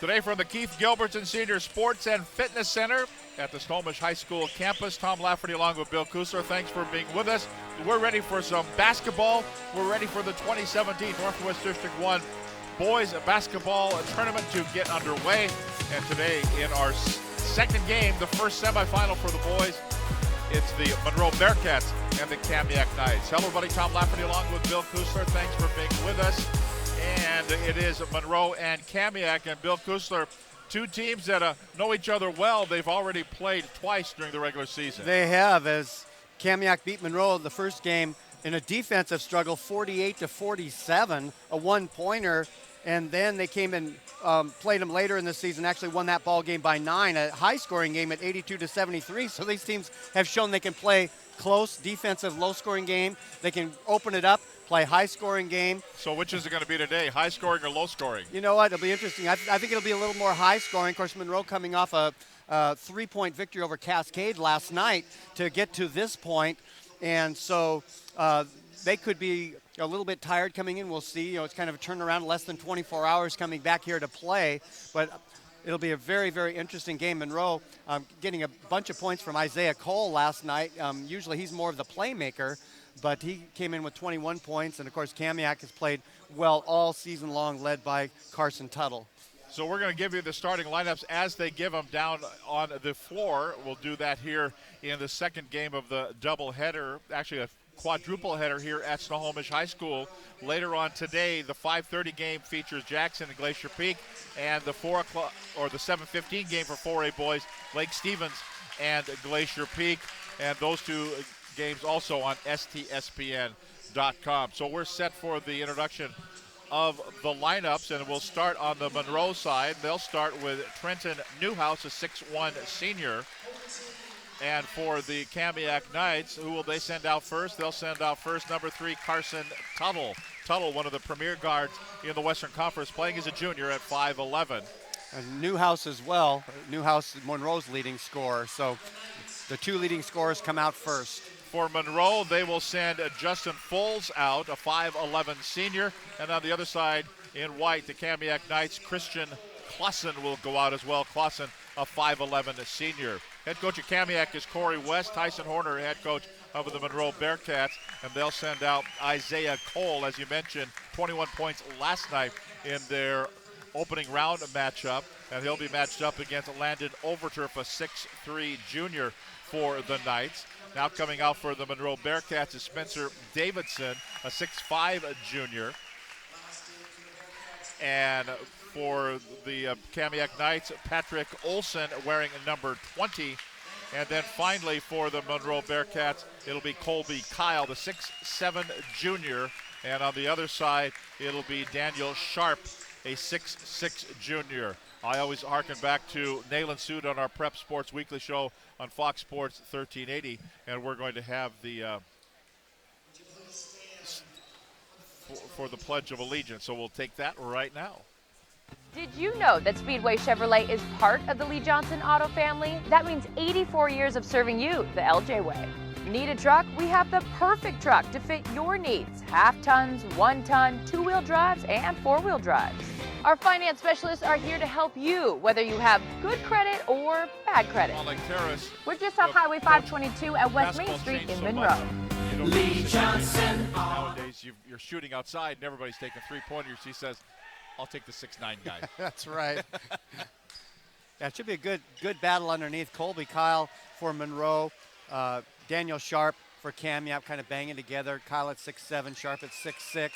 Today from the Keith Gilbertson Senior Sports and Fitness Center at the Snohomish High School campus. Tom Lafferty along with Bill Kusler. Thanks for being with us. We're ready for some basketball. We're ready for the 2017 Northwest District 1 Boys Basketball Tournament to get underway. And today in our second game, the first semifinal for the boys, it's the Monroe Bearcats and the Kamiak Knights. Hello everybody, Tom Lafferty along with Bill Kusler. Thanks for being with us. And it is Monroe and Kamiak, and Bill Kusler, two teams that know each other well. They've already played twice during the regular season. They have, as Kamiak beat Monroe the first game in a defensive struggle, 48-47, a one-pointer, and then they came and played them later in the season, actually won that ball game by 9, a high-scoring game at 82-73. So these teams have shown they can play close, defensive, low-scoring game. They can open it up, play high-scoring game. So which is it going to be today, high-scoring or low-scoring? You know what? It'll be interesting. I think it'll be a little more high-scoring. Of course, Monroe coming off a three-point victory over Cascade last night to get to this point. And so they could be a little bit tired coming in. We'll see. You know, it's kind of a turnaround, less than 24 hours coming back here to play. But it'll be a very, very interesting game. Monroe getting a bunch of points from Isaiah Cole last night. Usually he's more of the playmaker, but he came in with 21 points. And, of course, Kamiak has played well all season long, led by Carson Tuttle. So we're going to give you the starting lineups as they give them down on the floor. We'll do that here in the second game of the doubleheader, actually a quadruple header here at Snohomish High School. Later on today, the 5:30 game features Jackson and Glacier Peak, and the 4 o'clock or the 7:15 game for 4A boys, Lake Stevens and Glacier Peak, and those two games also on STSPN.com. So we're set for the introduction of the lineups, and we'll start on the Monroe side. They'll start with Trenton Newhouse, a 6'1 senior. And for the Kamiak Knights, who will they send out first? They'll send out first number 3, Carson Tuttle. Tuttle, one of the premier guards in the Western Conference, playing as a junior at 5'11". And Newhouse as well. Newhouse, Monroe's leading scorer. So the two leading scorers come out first. For Monroe, they will send Justin Foles out, a 5'11 senior. And on the other side, in white, the Kamiak Knights, Christian Clausen will go out as well. Clausen, a 5'11 senior. Head coach of Kamiak is Corey West. Tyson Horner, head coach of the Monroe Bearcats. And they'll send out Isaiah Cole, as you mentioned, 21 points last night in their opening round matchup. And he'll be matched up against Landon Overturf, a 6'3 junior for the Knights. Now coming out for the Monroe Bearcats is Spencer Davidson, a 6'5 junior. And for the Kamiak Knights, Patrick Olson wearing number 20. And then finally for the Monroe Bearcats, it'll be Colby Kyle, the 6'7 junior. And on the other side, it'll be Daniel Sharp, a 6'6 junior. I always harken back to Nayland Sood on our Prep Sports Weekly show on Fox Sports 1380. And we're going to have the for the Pledge of Allegiance. So we'll take that right now. Did you know that Speedway Chevrolet is part of the Lee Johnson Auto family? That means 84 years of serving you the LJ way. Need a truck? We have the perfect truck to fit your needs. Half tons, 1 ton, 2-wheel drives, and 4-wheel drives. Our finance specialists are here to help you, whether you have good credit or bad credit. We're just off Highway 522 at West Main Street in Monroe. Lee Johnson. Nowadays, you're shooting outside and everybody's taking three-pointers. He says, I'll take the 6'9 guy. That's right. Yeah, it should be a good battle underneath. Colby Kyle for Monroe. Daniel Sharp for Kamiak, kind of banging together. Kyle at 6'7", Sharp at 6'6".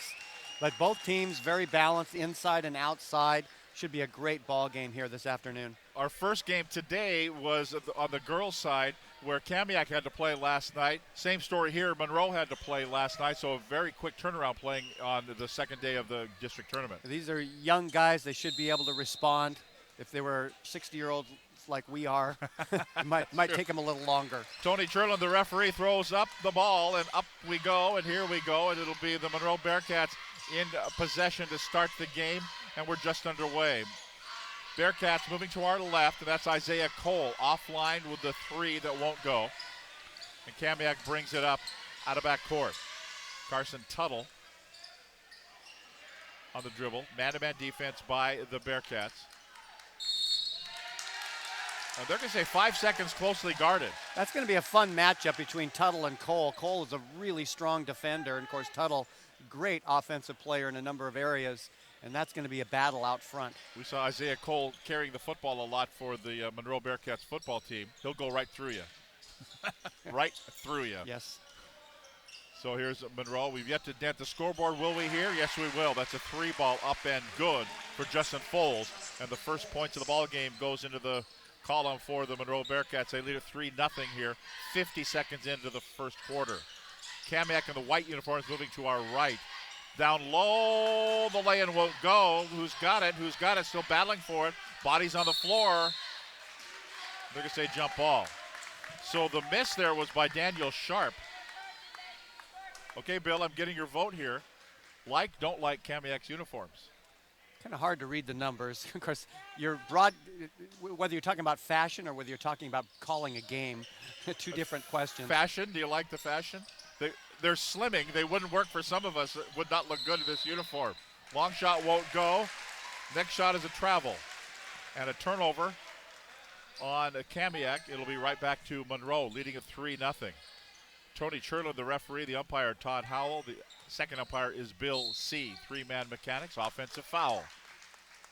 But both teams very balanced inside and outside. Should be a great ball game here this afternoon. Our first game today was on the girls' side, where Kamiak had to play last night. Same story here. Monroe had to play last night, so a very quick turnaround playing on the second day of the district tournament. These are young guys. They should be able to respond. If they were 60-year-olds like we are, it might take them a little longer. Tony Churlin, the referee, throws up the ball, and up we go, and here we go, and it'll be the Monroe Bearcats in possession to start the game, and we're just underway. Bearcats moving to our left, and that's Isaiah Cole offline with the 3 that won't go. And Kamiak brings it up out of back court. Carson Tuttle on the dribble. Man-to-man defense by the Bearcats. They're going to say 5 seconds closely guarded. That's going to be a fun matchup between Tuttle and Cole. Cole is a really strong defender, and of course Tuttle, great offensive player in a number of areas, and that's going to be a battle out front. We saw Isaiah Cole carrying the football a lot for the Monroe Bearcats football team. He'll go right through you. Right through you. Yes. So here's Monroe. We've yet to dent the scoreboard. Will we here? Yes, we will. That's a 3-ball up and good for Justin Foles. And the first points of the ball game goes into the column for the Monroe Bearcats. They lead at 3-0 here, 50 seconds into the first quarter. Kamiak in the white uniforms moving to our right. Down low, the lay-in won't go. Who's got it? Who's got it? Still battling for it. Bodies on the floor. They're going to say jump ball. So the miss there was by Daniel Sharp. Okay, Bill, I'm getting your vote here. Like, don't like Kamiak's uniforms. Kind of hard to read the numbers. Of course, whether you're talking about fashion or whether you're talking about calling a game, two different questions. Fashion, do you like the fashion? They're slimming. They wouldn't work for some of us. It would not look good in this uniform. Long shot won't go. Next shot is a travel. And a turnover on Kamiak. It'll be right back to Monroe, leading at 3-0. Tony Churlin, the referee, the umpire, Todd Howell. The second umpire is Bill C. 3-man mechanics. Offensive foul.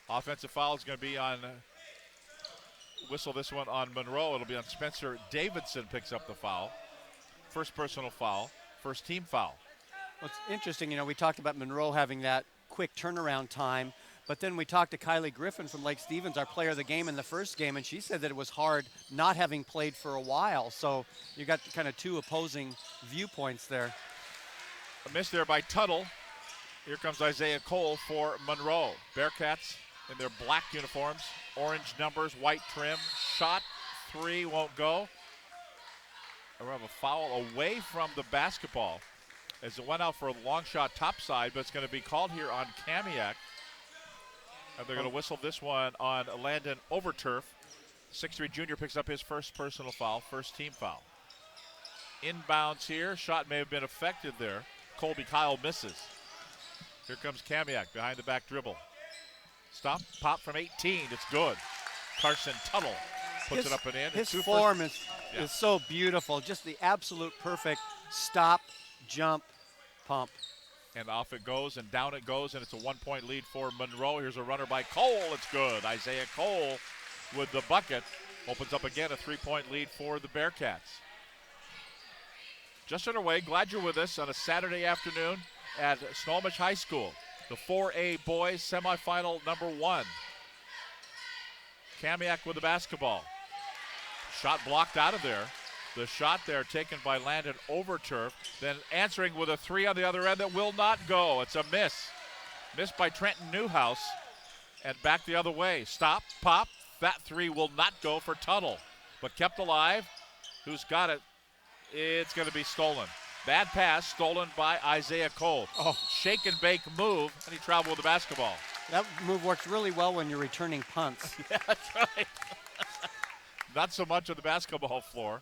Offensive foul is going to be on, whistle this one on Monroe. It'll be on Spencer Davidson, picks up the foul. First personal foul, first team foul. Well, it's interesting, we talked about Monroe having that quick turnaround time, but then we talked to Kylie Griffin from Lake Stevens, our player of the game in the first game, and she said that it was hard not having played for a while. So you got kind of two opposing viewpoints there. A miss there by Tuttle. Here comes Isaiah Cole for Monroe. Bearcats in their black uniforms, orange numbers, white trim. Shot, 3, won't go. We have a foul away from the basketball as it went out for a long shot topside, but it's going to be called here on Kamiak. And they're going to whistle this one on Landon Overturf. 6'3" junior picks up his first personal foul, first team foul. Inbounds here. Shot may have been affected there. Colby Kyle misses. Here comes Kamiak behind the back dribble. Stop, pop from 18. It's good. Carson Tuttle puts it up and in. His form is so beautiful. Just the absolute perfect stop, jump, pump. And off it goes and down it goes, and it's a 1-point lead for Monroe. Here's a runner by Cole. It's good. Isaiah Cole with the bucket. Opens up again a 3-point lead for the Bearcats. Just underway. Glad you're with us on a Saturday afternoon at Snohomish High School. The 4A boys semifinal number 1. Kamiak with the basketball. Shot blocked out of there. The shot there taken by Landon Overturf, then answering with a 3 on the other end that will not go. It's a miss. Missed by Trenton Newhouse, and back the other way. Stop, pop, that 3 will not go for Tuttle, but kept alive. Who's got it? It's going to be stolen. Bad pass, stolen by Isaiah Cole. Oh, shake and bake move, and he traveled with the basketball. That move works really well when you're returning punts. Yeah, that's right. Not so much on the basketball floor.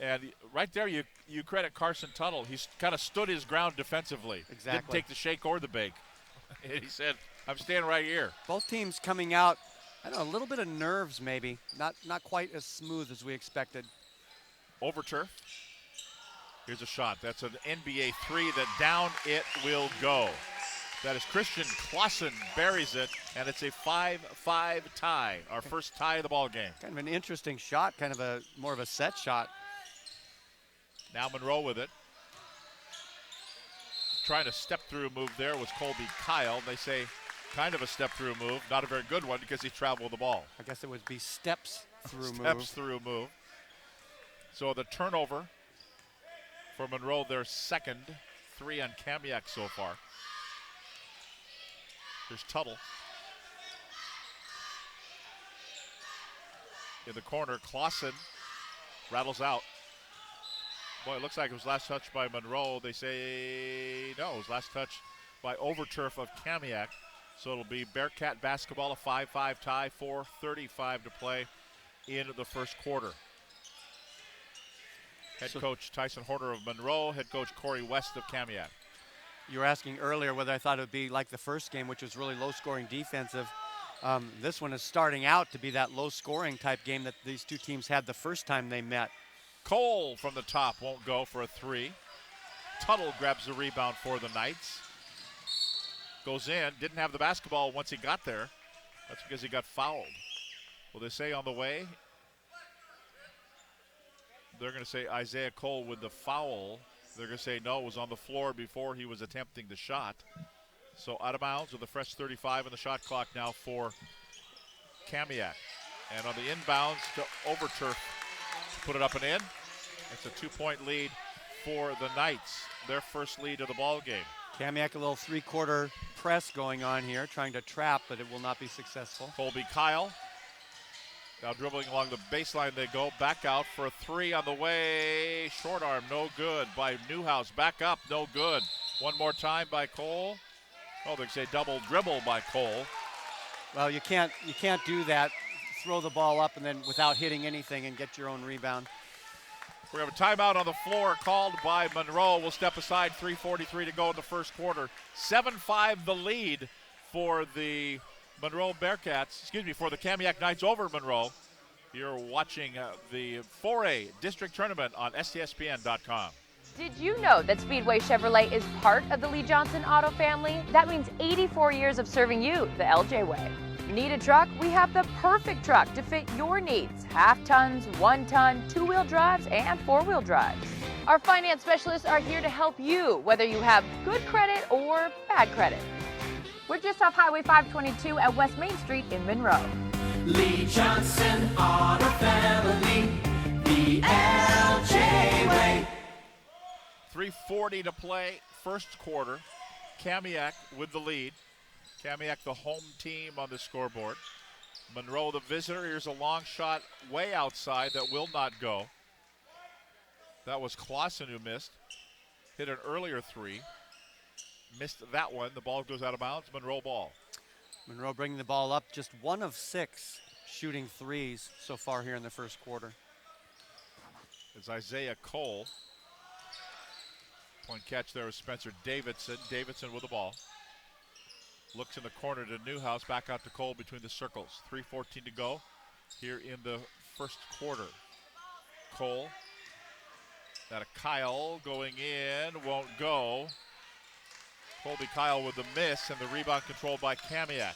And right there, you credit Carson Tuttle. He's kind of stood his ground defensively. Exactly. Didn't take the shake or the bake. He said, I'm staying right here. Both teams coming out, I don't know, a little bit of nerves maybe. Not quite as smooth as we expected. Overturf. Here's a shot. That's an NBA 3 that down it will go. That is Christian Clausen buries it, and it's a 5-5 tie, our first tie of the ball game. Kind of an interesting shot, kind of more of a set shot. Now Monroe with it. Trying to step-through move there was Colby Kyle. They say kind of a step-through move, not a very good one because he traveled the ball. I guess it would be steps-through move. Steps-through move. So the turnover for Monroe, their second. 3 on Kamiak so far. Here's Tuttle. In the corner, Clausen rattles out. Boy, it looks like it was last touch by Monroe. They say no, it was last touch by Overturf of Kamiak. So it'll be Bearcat basketball, a 5-5 tie, 4:35 to play in the first quarter. Head coach Tyson Horner of Monroe, head coach Corey West of Kamiak. You were asking earlier whether I thought it would be like the first game, which was really low-scoring defensive. This one is starting out to be that low-scoring type game that these two teams had the first time they met. Cole from the top won't go for a three. Tuttle grabs the rebound for the Knights. Goes in, didn't have the basketball once he got there. That's because he got fouled. Will they say on the way? They're going to say Isaiah Cole with the foul. They're going to say no, it was on the floor before he was attempting the shot. So out of bounds with a fresh 35 on the shot clock now for Kamiak. And on the inbounds to Overturf to put it up and in. It's a 2-point lead for the Knights, their first lead of the ball game. Kamiak, a little three-quarter press going on here, trying to trap, but it will not be successful. Colby Kyle now dribbling along the baseline. They go back out for a three on the way. Short arm, no good by Newhouse. Back up, no good. One more time by Cole. Oh, they say double dribble by Cole. Well, you can't do that. Throw the ball up and then without hitting anything and get your own rebound. We have a timeout on the floor called by Monroe. We'll step aside, 3:43 to go in the first quarter. 7-5 the lead for the Monroe Bearcats, for the Kamiak Knights over Monroe. You're watching the 4A District Tournament on STSPN.com. Did you know that Speedway Chevrolet is part of the Lee Johnson Auto family? That means 84 years of serving you the LJ way. Need a truck? We have the perfect truck to fit your needs. Half tons, 1 ton, 2-wheel drives, and 4-wheel drives. Our finance specialists are here to help you, whether you have good credit or bad credit. We're just off Highway 522 at West Main Street in Monroe. Lee Johnson Auto Family, the LJ way. 3:40 to play, first quarter. Kamiak with the lead. Kamiak, the home team on the scoreboard. Monroe, the visitor. Here's a long shot way outside that will not go. That was Clausen who missed. Hit an earlier three. Missed that one. The ball goes out of bounds. Monroe ball. Monroe bringing the ball up, just 1 of 6 shooting threes so far here in the first quarter. It's Isaiah Cole. Point catch there is Spencer Davidson. Davidson with the ball. Looks in the corner to Newhouse, back out to Cole between the circles. 3:14 to go here in the first quarter. Cole, that a Kyle going in, won't go. Colby Kyle with the miss, and the rebound controlled by Kamiak.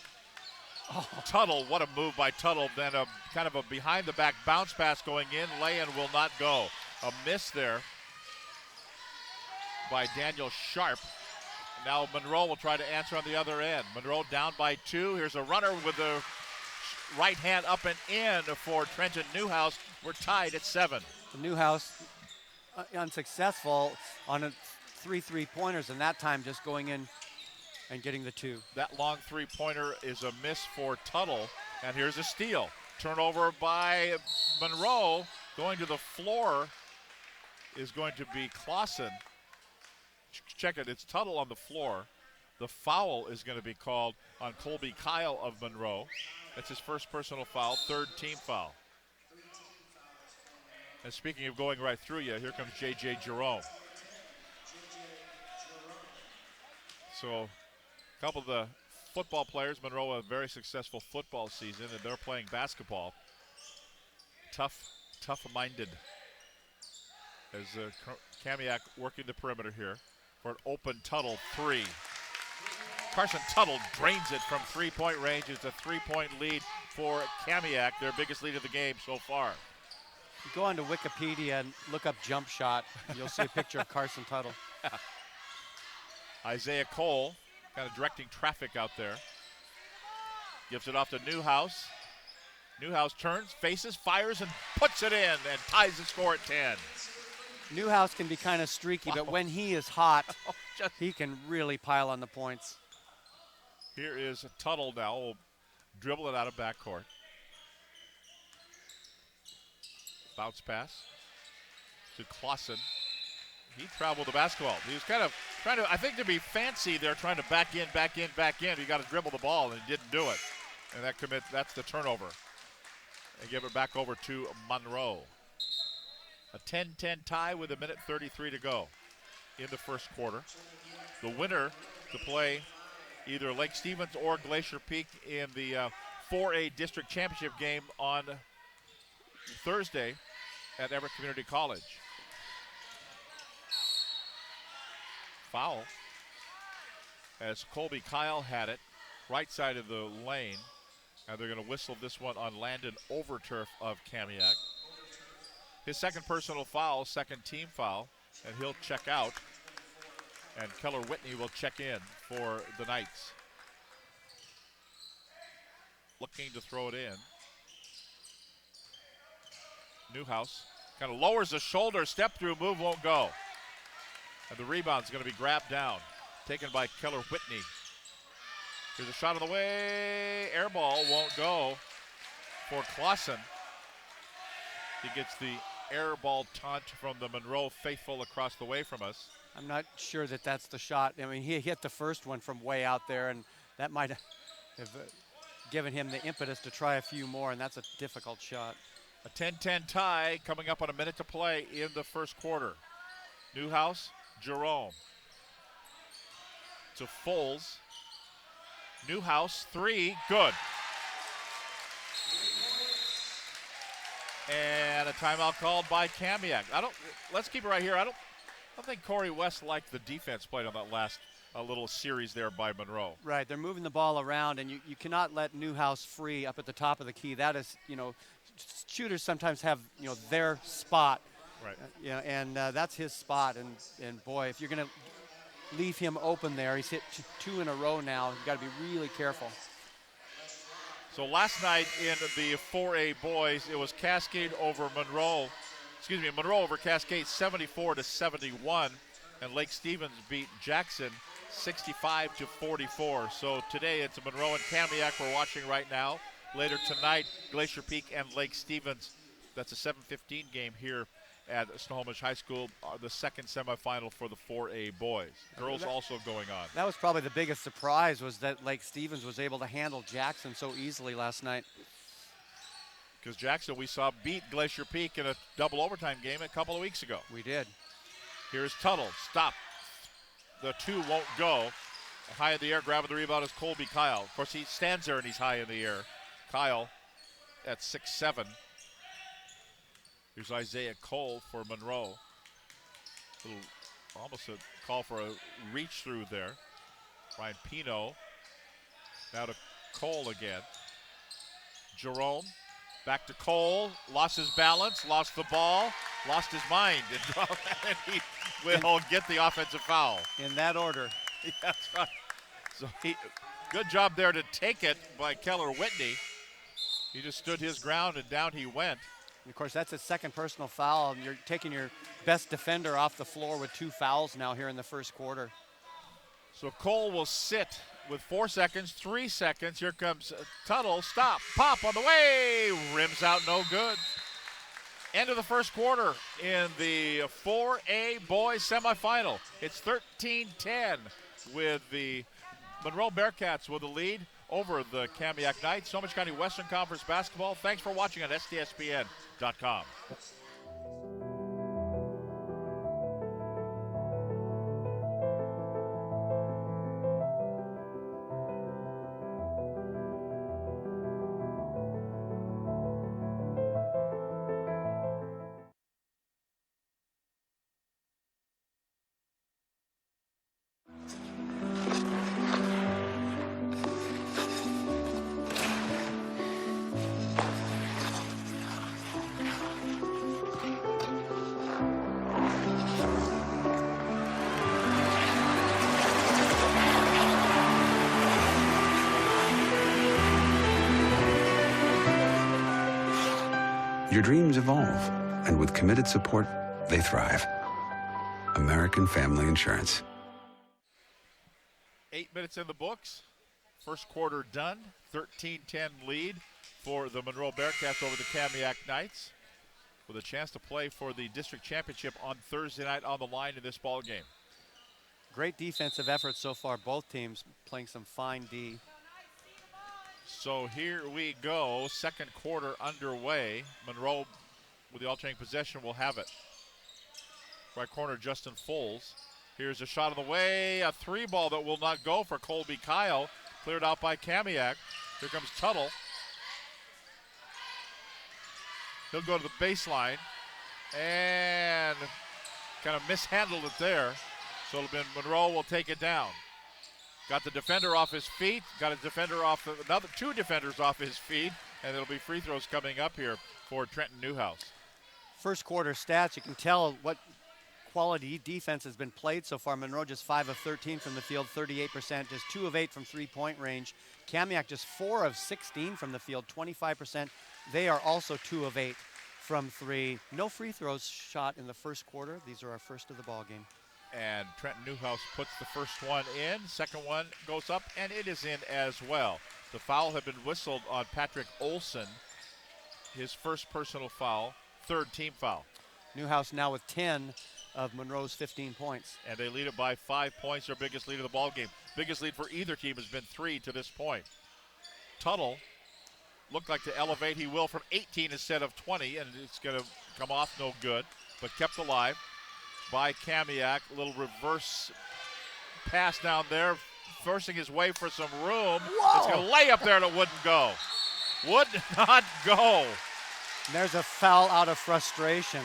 Oh. Tuttle, what a move by Tuttle. Then a kind of a behind-the-back bounce pass going in. Lay-in will not go. A miss there by Daniel Sharp. Now Monroe will try to answer on the other end. Monroe down by 2. Here's a runner with the right hand up and in for Trenton Newhouse. We're tied at 7. Newhouse unsuccessful on 3 3-pointers, and that time just going in and getting the 2. That long 3-pointer is a miss for Tuttle, and here's a steal. Turnover by Monroe. Going to the floor is going to be Clausen. Check it, it's Tuttle on the floor. The foul is going to be called on Colby Kyle of Monroe. That's his first personal foul, 3rd team foul. And speaking of going right through you, here comes J.J. Jerome. So a couple of the football players, Monroe, a very successful football season, and they're playing basketball. Tough-minded as Kamiak working the perimeter here for an open Tuttle 3. Carson Tuttle drains it from 3-point range. It's a 3-point lead for Kamiak, their biggest lead of the game so far. You go onto Wikipedia and look up jump shot. You'll see a picture of Carson Tuttle. Isaiah Cole kind of directing traffic out there. Gives it off to Newhouse. Newhouse turns, faces, fires, and puts it in and ties the score at 10. Newhouse can be kind of streaky, but when he is hot, he can really pile on the points. Here is Tuttle now. Will dribble it out of backcourt. Bounce pass to Clausen. He traveled the basketball. He was kind of trying to, I think, to be fancy there, trying to back in. You got to dribble the ball, and he didn't do it. And that's the turnover. And give it back over to Monroe. A 10-10 tie with 1:33 to go in the first quarter. The winner to play either Lake Stevens or Glacier Peak in the 4A district championship game on Thursday at Everett Community College. Foul as Colby Kyle had it, right side of the lane. And they're going to whistle this one on Landon Overturf of Kamiak. His second personal foul, second team foul, and he'll check out. And Keller Whitney will check in for the Knights. Looking to throw it in. Newhouse kind of lowers the shoulder, step through, move won't go. And the rebound's going to be grabbed down, taken by Keller Whitney. Here's a shot on the way, air ball won't go for Clausen. He gets the air ball taunt from the Monroe faithful across the way from us. I'm not sure that that's the shot. I mean, he hit the first one from way out there, and that might have given him the impetus to try a few more, and that's a difficult shot. A 10-10 tie coming up on a minute to play in the first quarter. Newhouse, Jerome. To Foles. Newhouse, three, good. And a timeout called by Kamiak. Let's keep it right here. I don't think Corey West liked the defense played on that last little series there by Monroe. Right, they're moving the ball around, and you cannot let Newhouse free up at the top of the key. That is, shooters sometimes have, their spot. Right. And that's his spot. And boy, if you're going to leave him open there, he's hit two in a row now. You've got to be really careful. So last night in the 4A boys, it was Cascade over Monroe. Monroe over Cascade 74-71, and Lake Stevens beat Jackson 65-44. So today it's Monroe and Kamiak we're watching right now. Later tonight, Glacier Peak and Lake Stevens. That's a 7:15 game here at Snohomish High School, the second semifinal for the 4A boys. Girls also going on. That was probably the biggest surprise, was that Lake Stevens was able to handle Jackson so easily last night. Because Jackson, we saw beat Glacier Peak in a double overtime game a couple of weeks ago. We did. Here's Tuttle, stop. The two won't go. High in the air, grabbing the rebound is Colby Kyle. Of course, he stands there and he's high in the air. Kyle at 6'7". Here's Isaiah Cole for Monroe. Almost a call for a reach through there. Ryan Pino. Now to Cole again. Jerome. Back to Cole. Lost his balance. Lost the ball. Lost his mind. And he will get the offensive foul. In that order. Yeah, that's right. So good job there to take it by Keller Whitney. He just stood his ground and down he went. And of course, that's his second personal foul, and you're taking your best defender off the floor with 2 fouls now here in the first quarter. So Cole will sit with 4 seconds, 3 seconds. Here comes Tuttle. Stop. Pop on the way. Rims out, no good. End of the first quarter in the 4A boys semifinal. It's 13-10 with the Monroe Bearcats with the lead over the Kamiak Knights. Snohomish County Western Conference basketball. Thanks for watching on STSPN.com. Your dreams evolve, and with committed support, they thrive. American Family Insurance. 8 minutes in the books. First quarter done. 13-10 lead for the Monroe Bearcats over the Kamiak Knights, with a chance to play for the district championship on Thursday night on the line in this ball game. Great defensive effort so far. Both teams playing some fine D. So here we go, second quarter underway. Monroe, with the alternating possession, will have it. Right corner, Justin Foles. Here's a shot on the way, a 3 ball that will not go for Colby Kyle. Cleared out by Kamiak. Here comes Tuttle. He'll go to the baseline and kind of mishandled it there. So it'll be Monroe will take it down. Got the defender off his feet. Got a defender off, another two defenders off his feet. And it'll be free throws coming up here for Trenton Newhouse. First quarter stats, you can tell what quality defense has been played so far. Monroe just 5 of 13 from the field, 38%, just 2 of 8 from three-point range. Kamiak just 4 of 16 from the field, 25%. They are also 2 of 8 from three. No free throws shot in the first quarter. These are our first of the ball game. And Trenton Newhouse puts the first one in. Second one goes up, and it is in as well. The foul had been whistled on Patrick Olson. His first personal foul, third team foul. Newhouse now with 10 of Monroe's 15 points. And they lead it by 5 points, their biggest lead of the ball game. Biggest lead for either team has been 3 to this point. Tuttle looked like to elevate. He will from 18 instead of 20, and it's going to come off no good, but kept alive by Kamiak. A little reverse pass down there, forcing his way for some room. Whoa. It's going to lay up there and it wouldn't go. Would not go. And there's a foul out of frustration.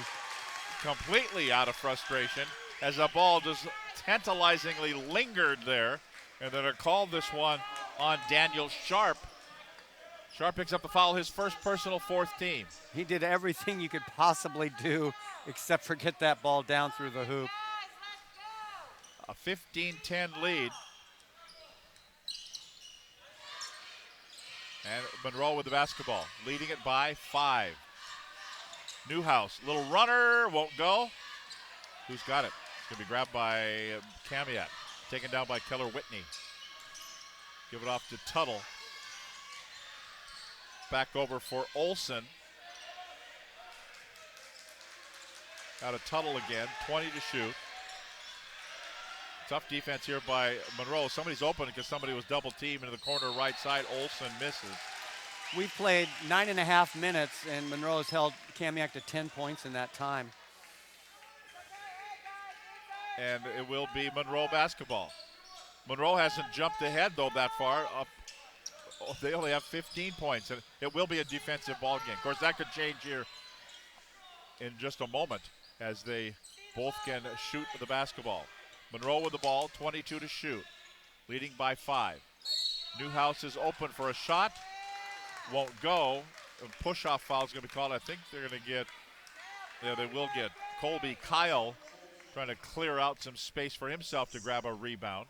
Completely out of frustration as the ball just tantalizingly lingered there. And then they're called this one on Daniel Sharp. Sharp picks up the foul, his first personal, fourth team. He did everything you could possibly do except for get that ball down through the hoop. A 15-10 lead. And Monroe with the basketball, leading it by 5. Newhouse, little runner, won't go. Who's got it? It's going to be grabbed by Kamiak, taken down by Keller Whitney. Give it off to Tuttle. Back over for Olson. Out of Tuttle again, 20 to shoot. Tough defense here by Monroe. Somebody's open because somebody was double teamed into the corner right side. Olson misses. We've played 9.5 minutes, and Monroe has held Kamiak to 10 points in that time. And it will be Monroe basketball. Monroe hasn't jumped ahead, though, that far. They only have 15 points, and it will be a defensive ball game. Of course, that could change here in just a moment as they both can shoot the basketball. Monroe with the ball, 22 to shoot, leading by 5. Newhouse is open for a shot. Won't go. A push-off foul is going to be called. I think they're going to get, yeah, they will get Colby Kyle trying to clear out some space for himself to grab a rebound.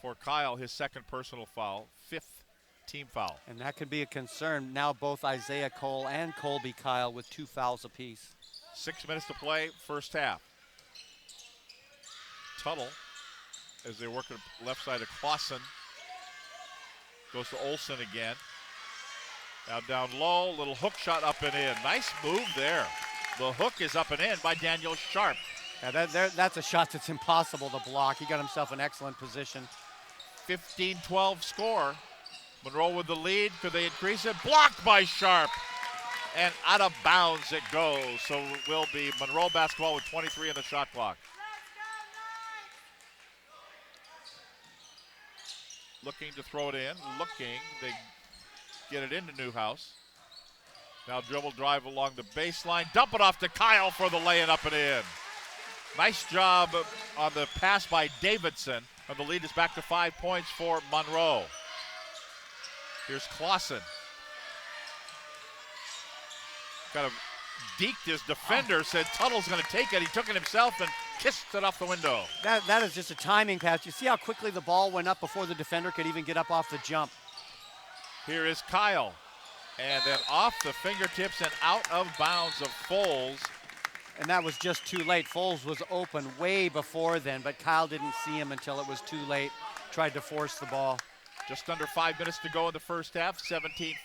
For Kyle, his second personal foul, 5th team foul. And that could be a concern. Now both Isaiah Cole and Colby Kyle with 2 fouls apiece. 6 minutes to play, first half. Tuttle, as they work at left side of Clausen, goes to Olson again. Now down low, little hook shot up and in. Nice move there. The hook is up and in by Daniel Sharp. Yeah, that's a shot that's impossible to block. He got himself an excellent position. 15-12 score. Monroe with the lead. Could they increase it? Blocked by Sharp. And out of bounds it goes. So it will be Monroe basketball with 23 in the shot clock. Looking to throw it in. Looking. They get it into Newhouse. Now dribble drive along the baseline. Dump it off to Kyle for the lay-in up and in. Nice job on the pass by Davidson. And the lead is back to 5 points for Monroe. Here's Clausen. Kind of deked his defender, said Tuttle's going to take it. He took it himself and kissed it off the window. That is just a timing pass. You see how quickly the ball went up before the defender could even get up off the jump. Here is Kyle. And then off the fingertips and out of bounds of Foles. And that was just too late. Foles was open way before then, but Kyle didn't see him until it was too late. Tried to force the ball. Just under 5 minutes to go in the first half. 17-14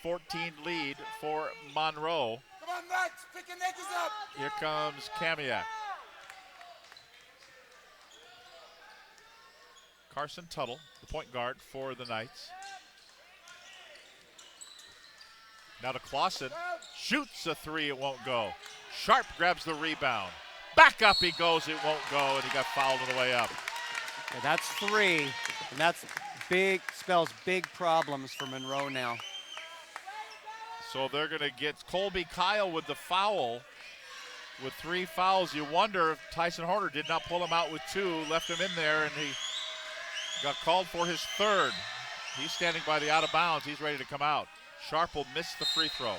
lead for Monroe. Come on, Max, pick your edges up. Here comes Kamiak. Carson Tuttle, the point guard for the Knights. Now to Clausen. Shoots a three, it won't go. Sharp grabs the rebound. Back up he goes, it won't go, and he got fouled on the way up. Yeah, that's 3, and that's big, spells big problems for Monroe now. So they're going to get Colby Kyle with the foul. With 3 fouls, you wonder if Tyson Horner did not pull him out with 2, left him in there, and he got called for his 3rd. He's standing by the out of bounds. He's ready to come out. Sharp will miss the free throw.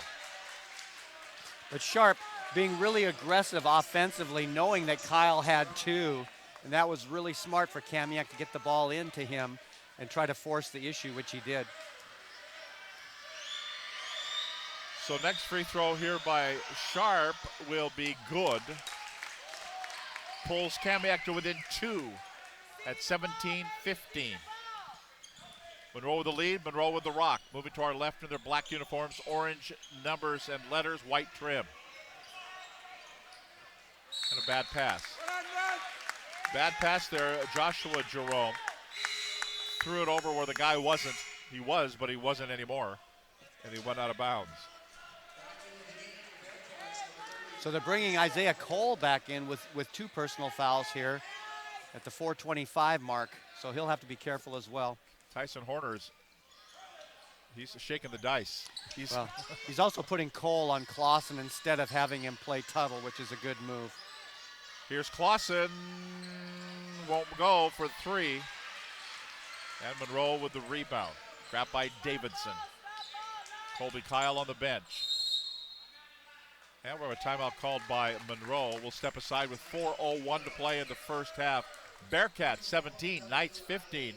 But Sharp being really aggressive offensively, knowing that Kyle had 2, and that was really smart for Kamiak to get the ball into him and try to force the issue, which he did. So next free throw here by Sharp will be good. Pulls Kamiak to within 2 at 17-15. Monroe with the lead, Monroe with the rock. Moving to our left in their black uniforms, orange numbers and letters, white trim. And a bad pass. Bad pass there, Joshua Jerome. Threw it over where the guy wasn't. He was, but he wasn't anymore. And he went out of bounds. So they're bringing Isaiah Cole back in with 2 personal fouls here at the 4:25 mark. So he'll have to be careful as well. Tyson Horner's, he's shaking the dice. He's also putting Cole on Clausen instead of having him play Tuttle, which is a good move. Here's Clausen, won't go for 3. And Monroe with the rebound. Grabbed by Davidson. Colby Kyle on the bench. And we have a timeout called by Monroe. We'll step aside with 4:01 to play in the first half. Bearcats 17, Knights 15.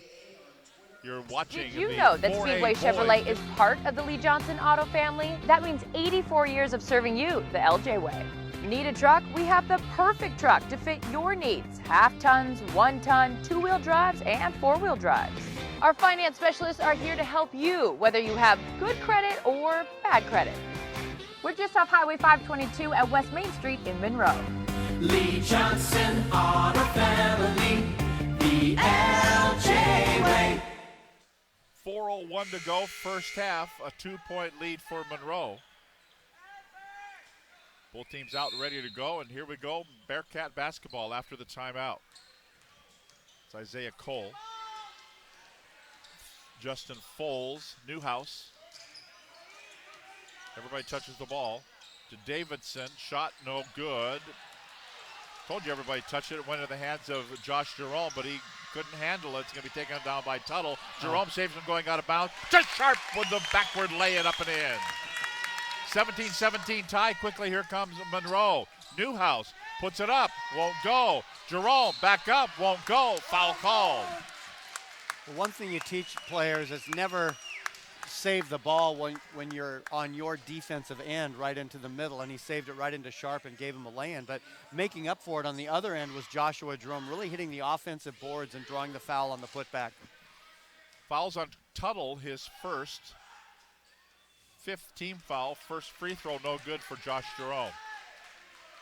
You're watching. Did you know that Speedway Chevrolet is part of the Lee Johnson Auto family? That means 84 years of serving you the LJ way. Need a truck? We have the perfect truck to fit your needs. Half tons, 1 ton, 2-wheel drives, and 4-wheel drives. Our finance specialists are here to help you, whether you have good credit or bad credit. We're just off Highway 522 at West Main Street in Monroe. Lee Johnson Auto Family, the LJ way. 4:01 to go, first half, a 2-point lead for Monroe. Both teams out and ready to go, and here we go, Bearcat basketball after the timeout. It's Isaiah Cole. Justin Foles, Newhouse. Everybody touches the ball to Davidson. Shot no good. Told you everybody touched it. It went into the hands of Josh Jerome, but he couldn't handle it. It's going to be taken down by Tuttle. Jerome saves him going out of bounds. Just Sharp with the backward lay it up and in. 17-17 tie. Quickly, here comes Monroe. Newhouse puts it up. Won't go. Jerome back up. Won't go. Foul called. Well, one thing you teach players is never save the ball when you're on your defensive end right into the middle, and he saved it right into Sharp and gave him a lay-in. But making up for it on the other end was Joshua Jerome, really hitting the offensive boards and drawing the foul on the putback. Fouls on Tuttle, his first. 5th team foul. First free throw, no good for Josh Jerome.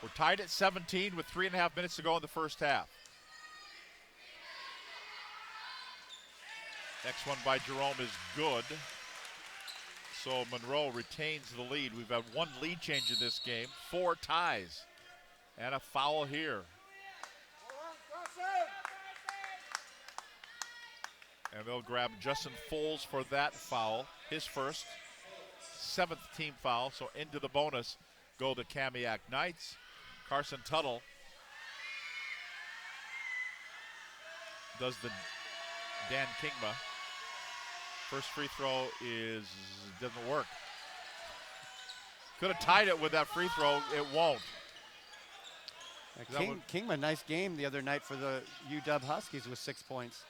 We're tied at 17 with 3.5 minutes to go in the first half. Next one by Jerome is good. So Monroe retains the lead. We've had 1 lead change in this game, 4 ties, and a foul here. And they'll grab Justin Foles for that foul, his first, 7th team foul. So into the bonus go the Kamiak Knights. Carson Tuttle does the Dan Kingma. First free throw doesn't work. Could have tied it with that free throw. It won't. Kingman, nice game the other night for the UW Huskies with 6 points.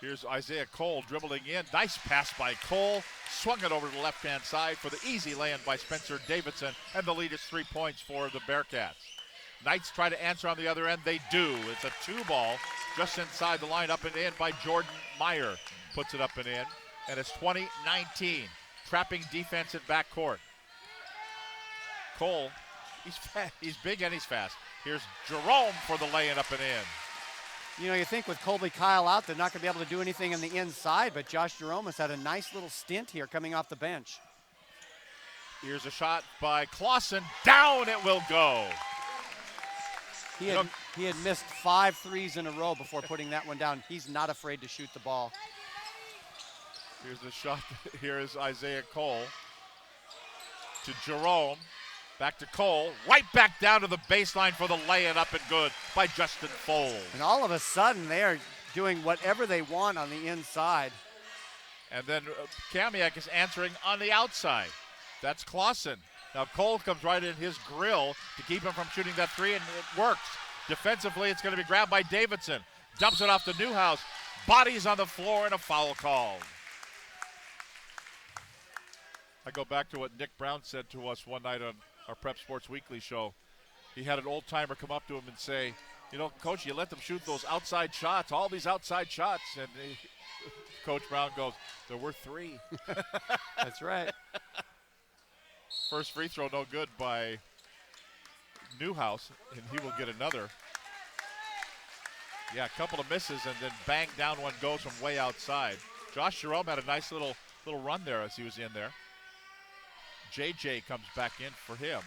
Here's Isaiah Cole dribbling in. Nice pass by Cole. Swung it over to the left-hand side for the easy lay-in by Spencer Davidson. And the lead is 3 points for the Bearcats. Knights try to answer on the other end. They do. It's a 2-ball just inside the line, up and in by Jordan Meyer. Puts it up and in. And it's 20-19. Trapping defense at backcourt. Cole, he's fast. He's big and he's fast. Here's Jerome for the lay-in up and in. You know, you think with Colby Kyle out, they're not going to be able to do anything on the inside, but Josh Jerome has had a nice little stint here coming off the bench. Here's a shot by Clausen. Down it will go. He had missed 5 threes in a row before putting that one down. He's not afraid to shoot the ball. Here's the shot. Here is Isaiah Cole. to Jerome. Back to Cole. Right back down to the baseline for the lay-in up and good by Justin Foles. And all of a sudden, they are doing whatever they want on the inside. And then Kamiak is answering on the outside. That's Clausen. Now Cole comes right in his grill to keep him from shooting that three, and it works. Defensively, it's going to be grabbed by Davidson. Dumps it off to Newhouse. Bodies on the floor and a foul called. I go back to what Nick Brown said to us one night on our Prep Sports Weekly show. He had an old-timer come up to him and say, you know, Coach, you let them shoot those outside shots, all these outside shots. And Coach Brown goes, there were three. That's right. First free throw no good by Newhouse, and he will get another. Yeah, a couple of misses, and then bang, down one goes from way outside. Josh Jerome had a nice little run there as he was in there. JJ comes back in for him.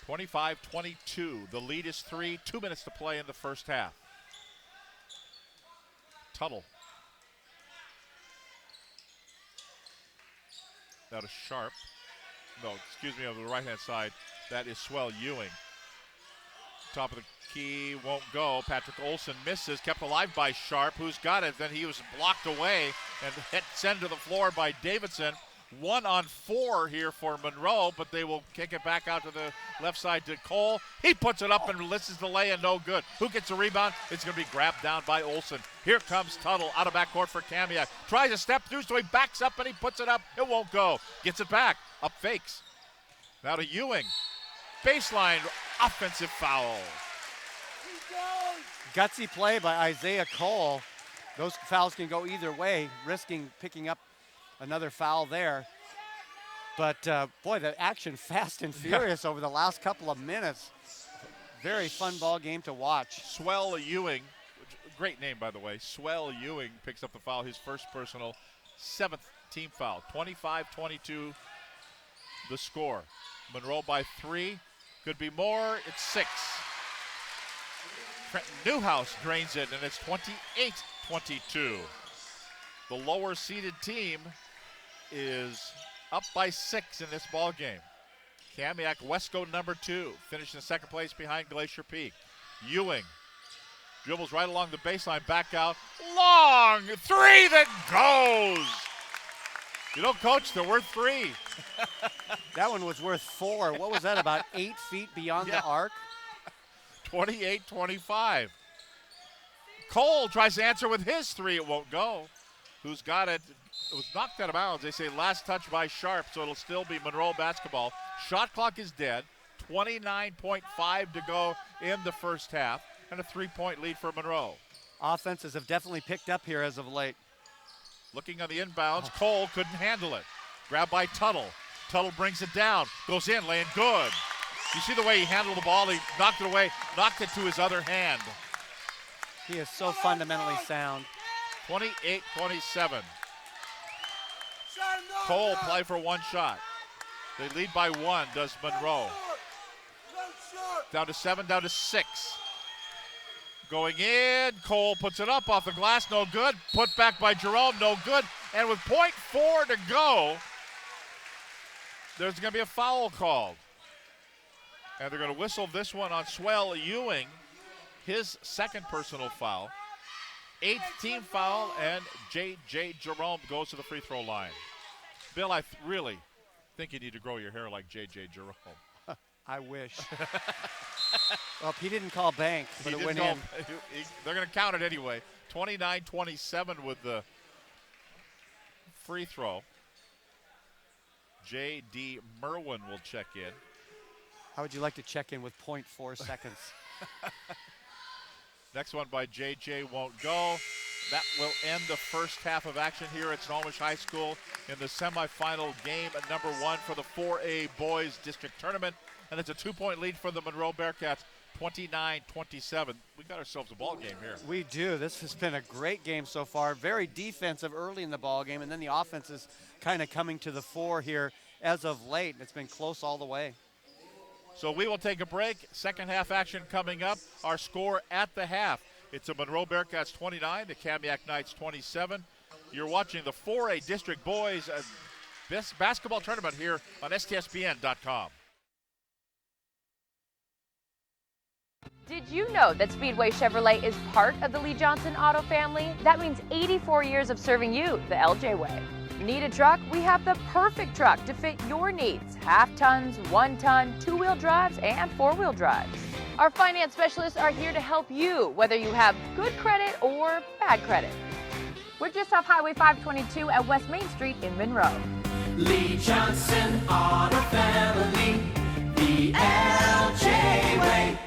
25-22. The lead is 3. 2 minutes to play in the first half. Tuttle. Now to Sharp. No, excuse me, on the right-hand side. That is Swell Ewing. Top of the key, won't go. Patrick Olson misses, kept alive by Sharp, who's got it. Then he was blocked away and sent to the floor by Davidson. 1 on 4 here for Monroe, but they will kick it back out to the left side to Cole. He puts it up and listens to lay and no good. Who gets the rebound? It's going to be grabbed down by Olson. Here comes Tuttle out of backcourt for Kamiak. Tries to step through, so he backs up and he puts it up. It won't go. Gets it back. Up fakes. Now to Ewing. Baseline offensive foul. Gutsy play by Isaiah Cole. Those fouls can go either way, risking picking up another foul there. But, boy, the action fast and furious over the last couple of minutes. Very fun ball game to watch. Swell Ewing, great name, by the way. Swell Ewing picks up the foul, his first personal, 7th team foul. 25-22 the score. Monroe by 3. Could be more. It's 6. Trenton Newhouse drains it, and it's 28-22. The lower seeded team is up by 6 in this ball game. Kamiak, Wesco number 2, finished in second place behind Glacier Peak. Ewing dribbles right along the baseline, back out, long 3 that goes. You know, Coach, there were 3. That one was worth 4. What was that, about 8 feet beyond the arc? 28-25. Cole tries to answer with his 3. It won't go. Who's got it? It was knocked out of bounds. They say last touch by Sharp, so it'll still be Monroe basketball. Shot clock is dead. 29.5 to go in the first half, and a 3-point lead for Monroe. Offenses have definitely picked up here as of late. Looking on the inbounds, Cole couldn't handle it. Grabbed by Tuttle. Tuttle brings it down, goes in, laying good. You see the way he handled the ball? He knocked it away, knocked it to his other hand. He is so fundamentally sound. 28-27. Cole play for 1 shot. They lead by 1, does Monroe. Down to 7, down to 6. Going in, Cole puts it up off the glass, no good. Put back by Jerome, no good. And with .4 to go, there's going to be a foul called. And they're going to whistle this one on Swell Ewing, his second personal foul. 8th team foul, and J.J. Jerome goes to the free throw line. Bill, I really think you need to grow your hair like J.J. Jerome. I wish. Well, he didn't call bank, but it went in. They're going to count it anyway. 29-27 with the free throw. J.D. Merwin will check in. How would you like to check in with .4 seconds? Next one by J.J. won't go. That will end the first half of action here at Snohomish High School in the semifinal game at number 1 for the 4A Boys District Tournament. And it's a 2-point lead for the Monroe Bearcats, 29-27. We got ourselves a ball game here. We do. This has been a great game so far. Very defensive early in the ball game, and then the offense is kind of coming to the fore here as of late. It's been close all the way. So we will take a break. Second half action coming up. Our score at the half. It's a Monroe Bearcats 29, the Kamiak Knights 27. You're watching the 4A District Boys basketball tournament here on STSPN.com. Did you know that Speedway Chevrolet is part of the Lee Johnson Auto family? That means 84 years of serving you the LJ way. Need a truck? We have the perfect truck to fit your needs. Half tons, 1 ton, 2-wheel drives, and 4-wheel drives. Our finance specialists are here to help you, whether you have good credit or bad credit. We're just off Highway 522 at West Main Street in Monroe. Lee Johnson Auto Family, the LJ way.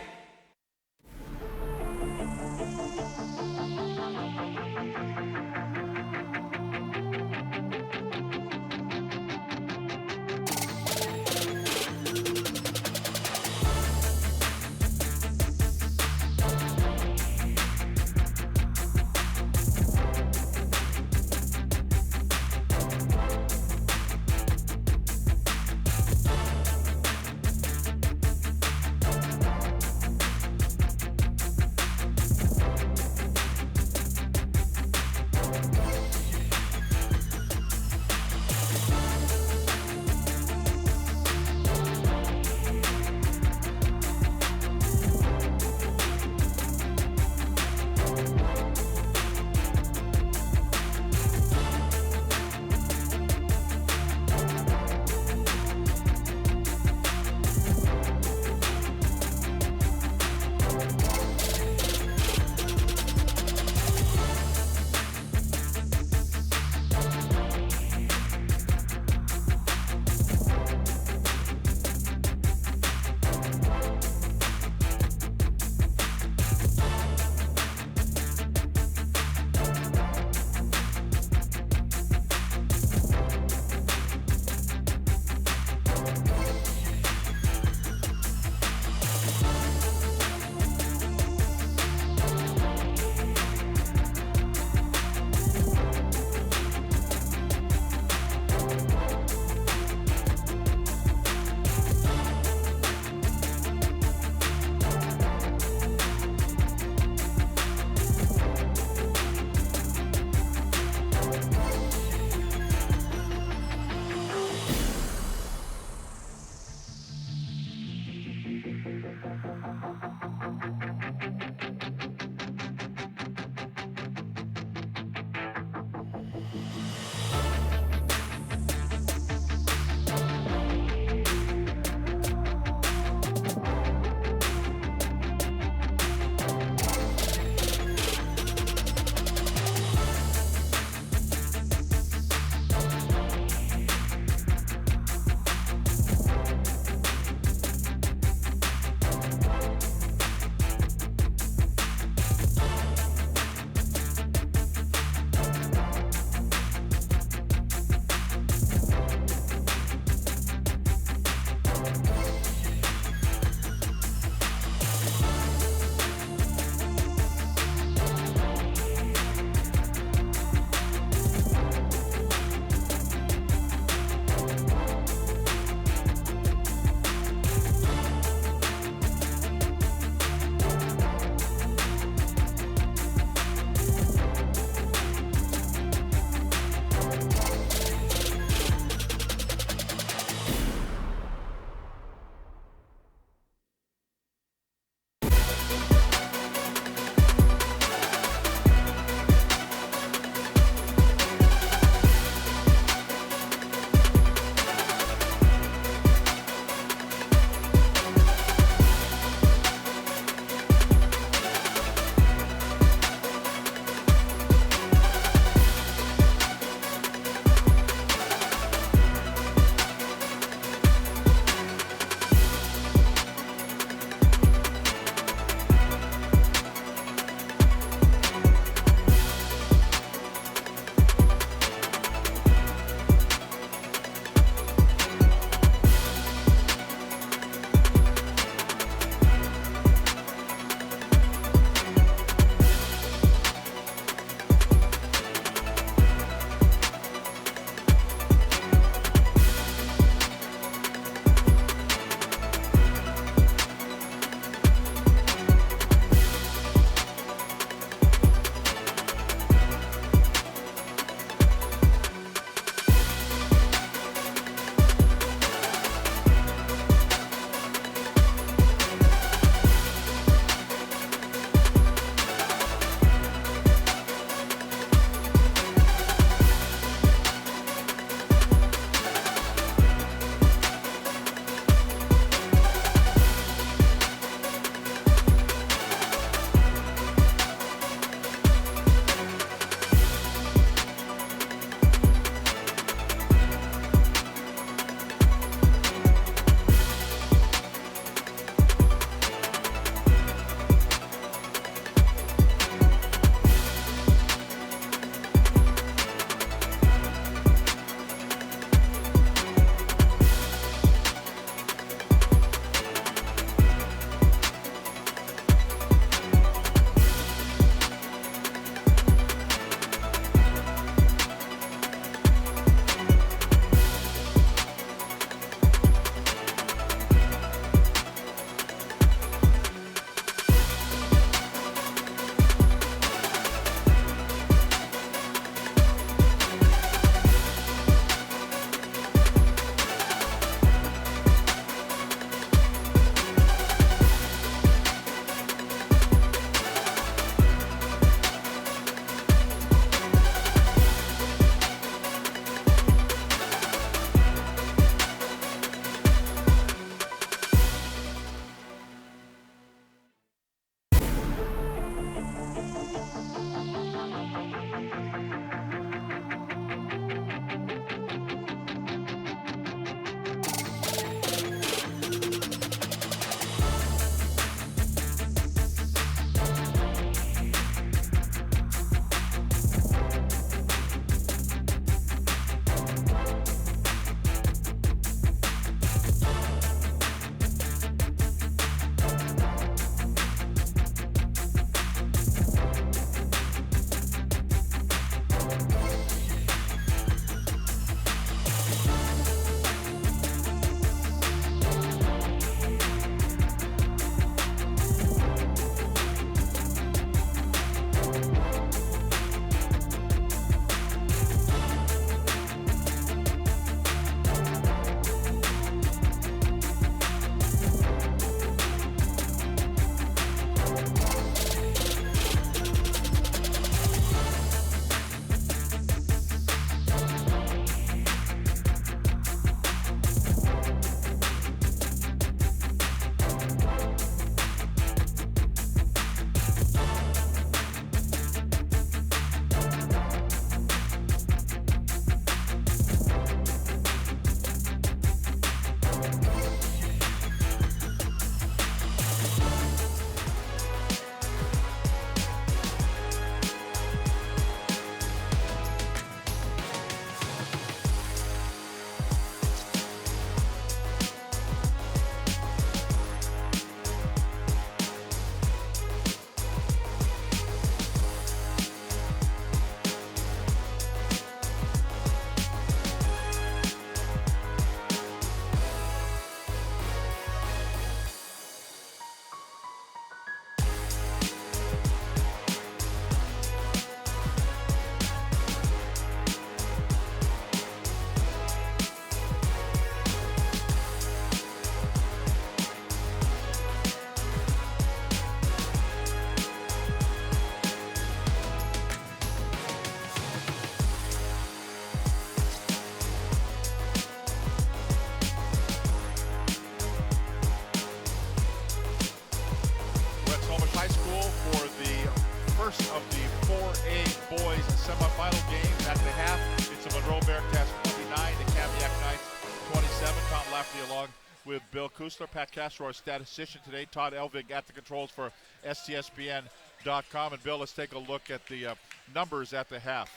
final game at the half. It's the Monroe Bearcats 29, the Kamiak Knights 27. Tom Lafferty along with Bill Kusler. Pat Castro, our statistician today. Todd Elvig at the controls for STSPN.com. And Bill, let's take a look at the numbers at the half.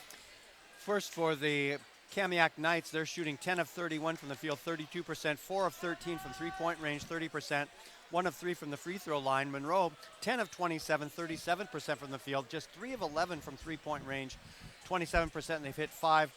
First for the Kamiak Knights, they're shooting 10 of 31 from the field, 32%, 4 of 13 from three-point range, 30%, 1 of 3 from the free throw line. Monroe, 10 of 27, 37% from the field, just 3 of 11 from three-point range, 27%, and they've hit 5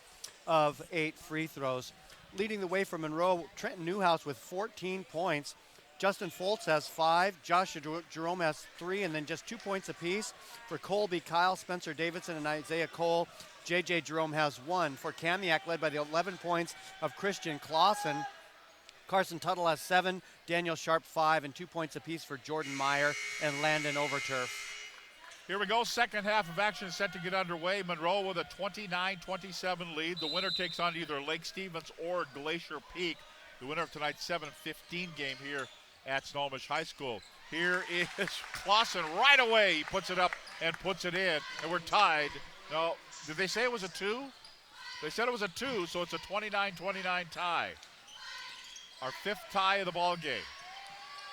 of 8 free throws. Leading the way for Monroe, Trenton Newhouse with 14 points. Justin Foltz has 5, Josh Jerome has 3, and then just 2 points apiece for Colby Kyle, Spencer Davidson, and Isaiah Cole. J.J. Jerome has 1. For Kamiak, led by the 11 points of Christian Clausen. Carson Tuttle has 7, Daniel Sharp 5, and 2 points apiece for Jordan Meyer and Landon Overturf. Here we go, second half of action set to get underway. Monroe with a 29-27 lead. The winner takes on either Lake Stevens or Glacier Peak. The winner of tonight's 7-15 game here at Snohomish High School. Here is Clausen right away. He puts it up and puts it in, and we're tied. No, did they say it was a 2? They said it was a 2, so it's a 29-29 tie. Our 5th tie of the ball game.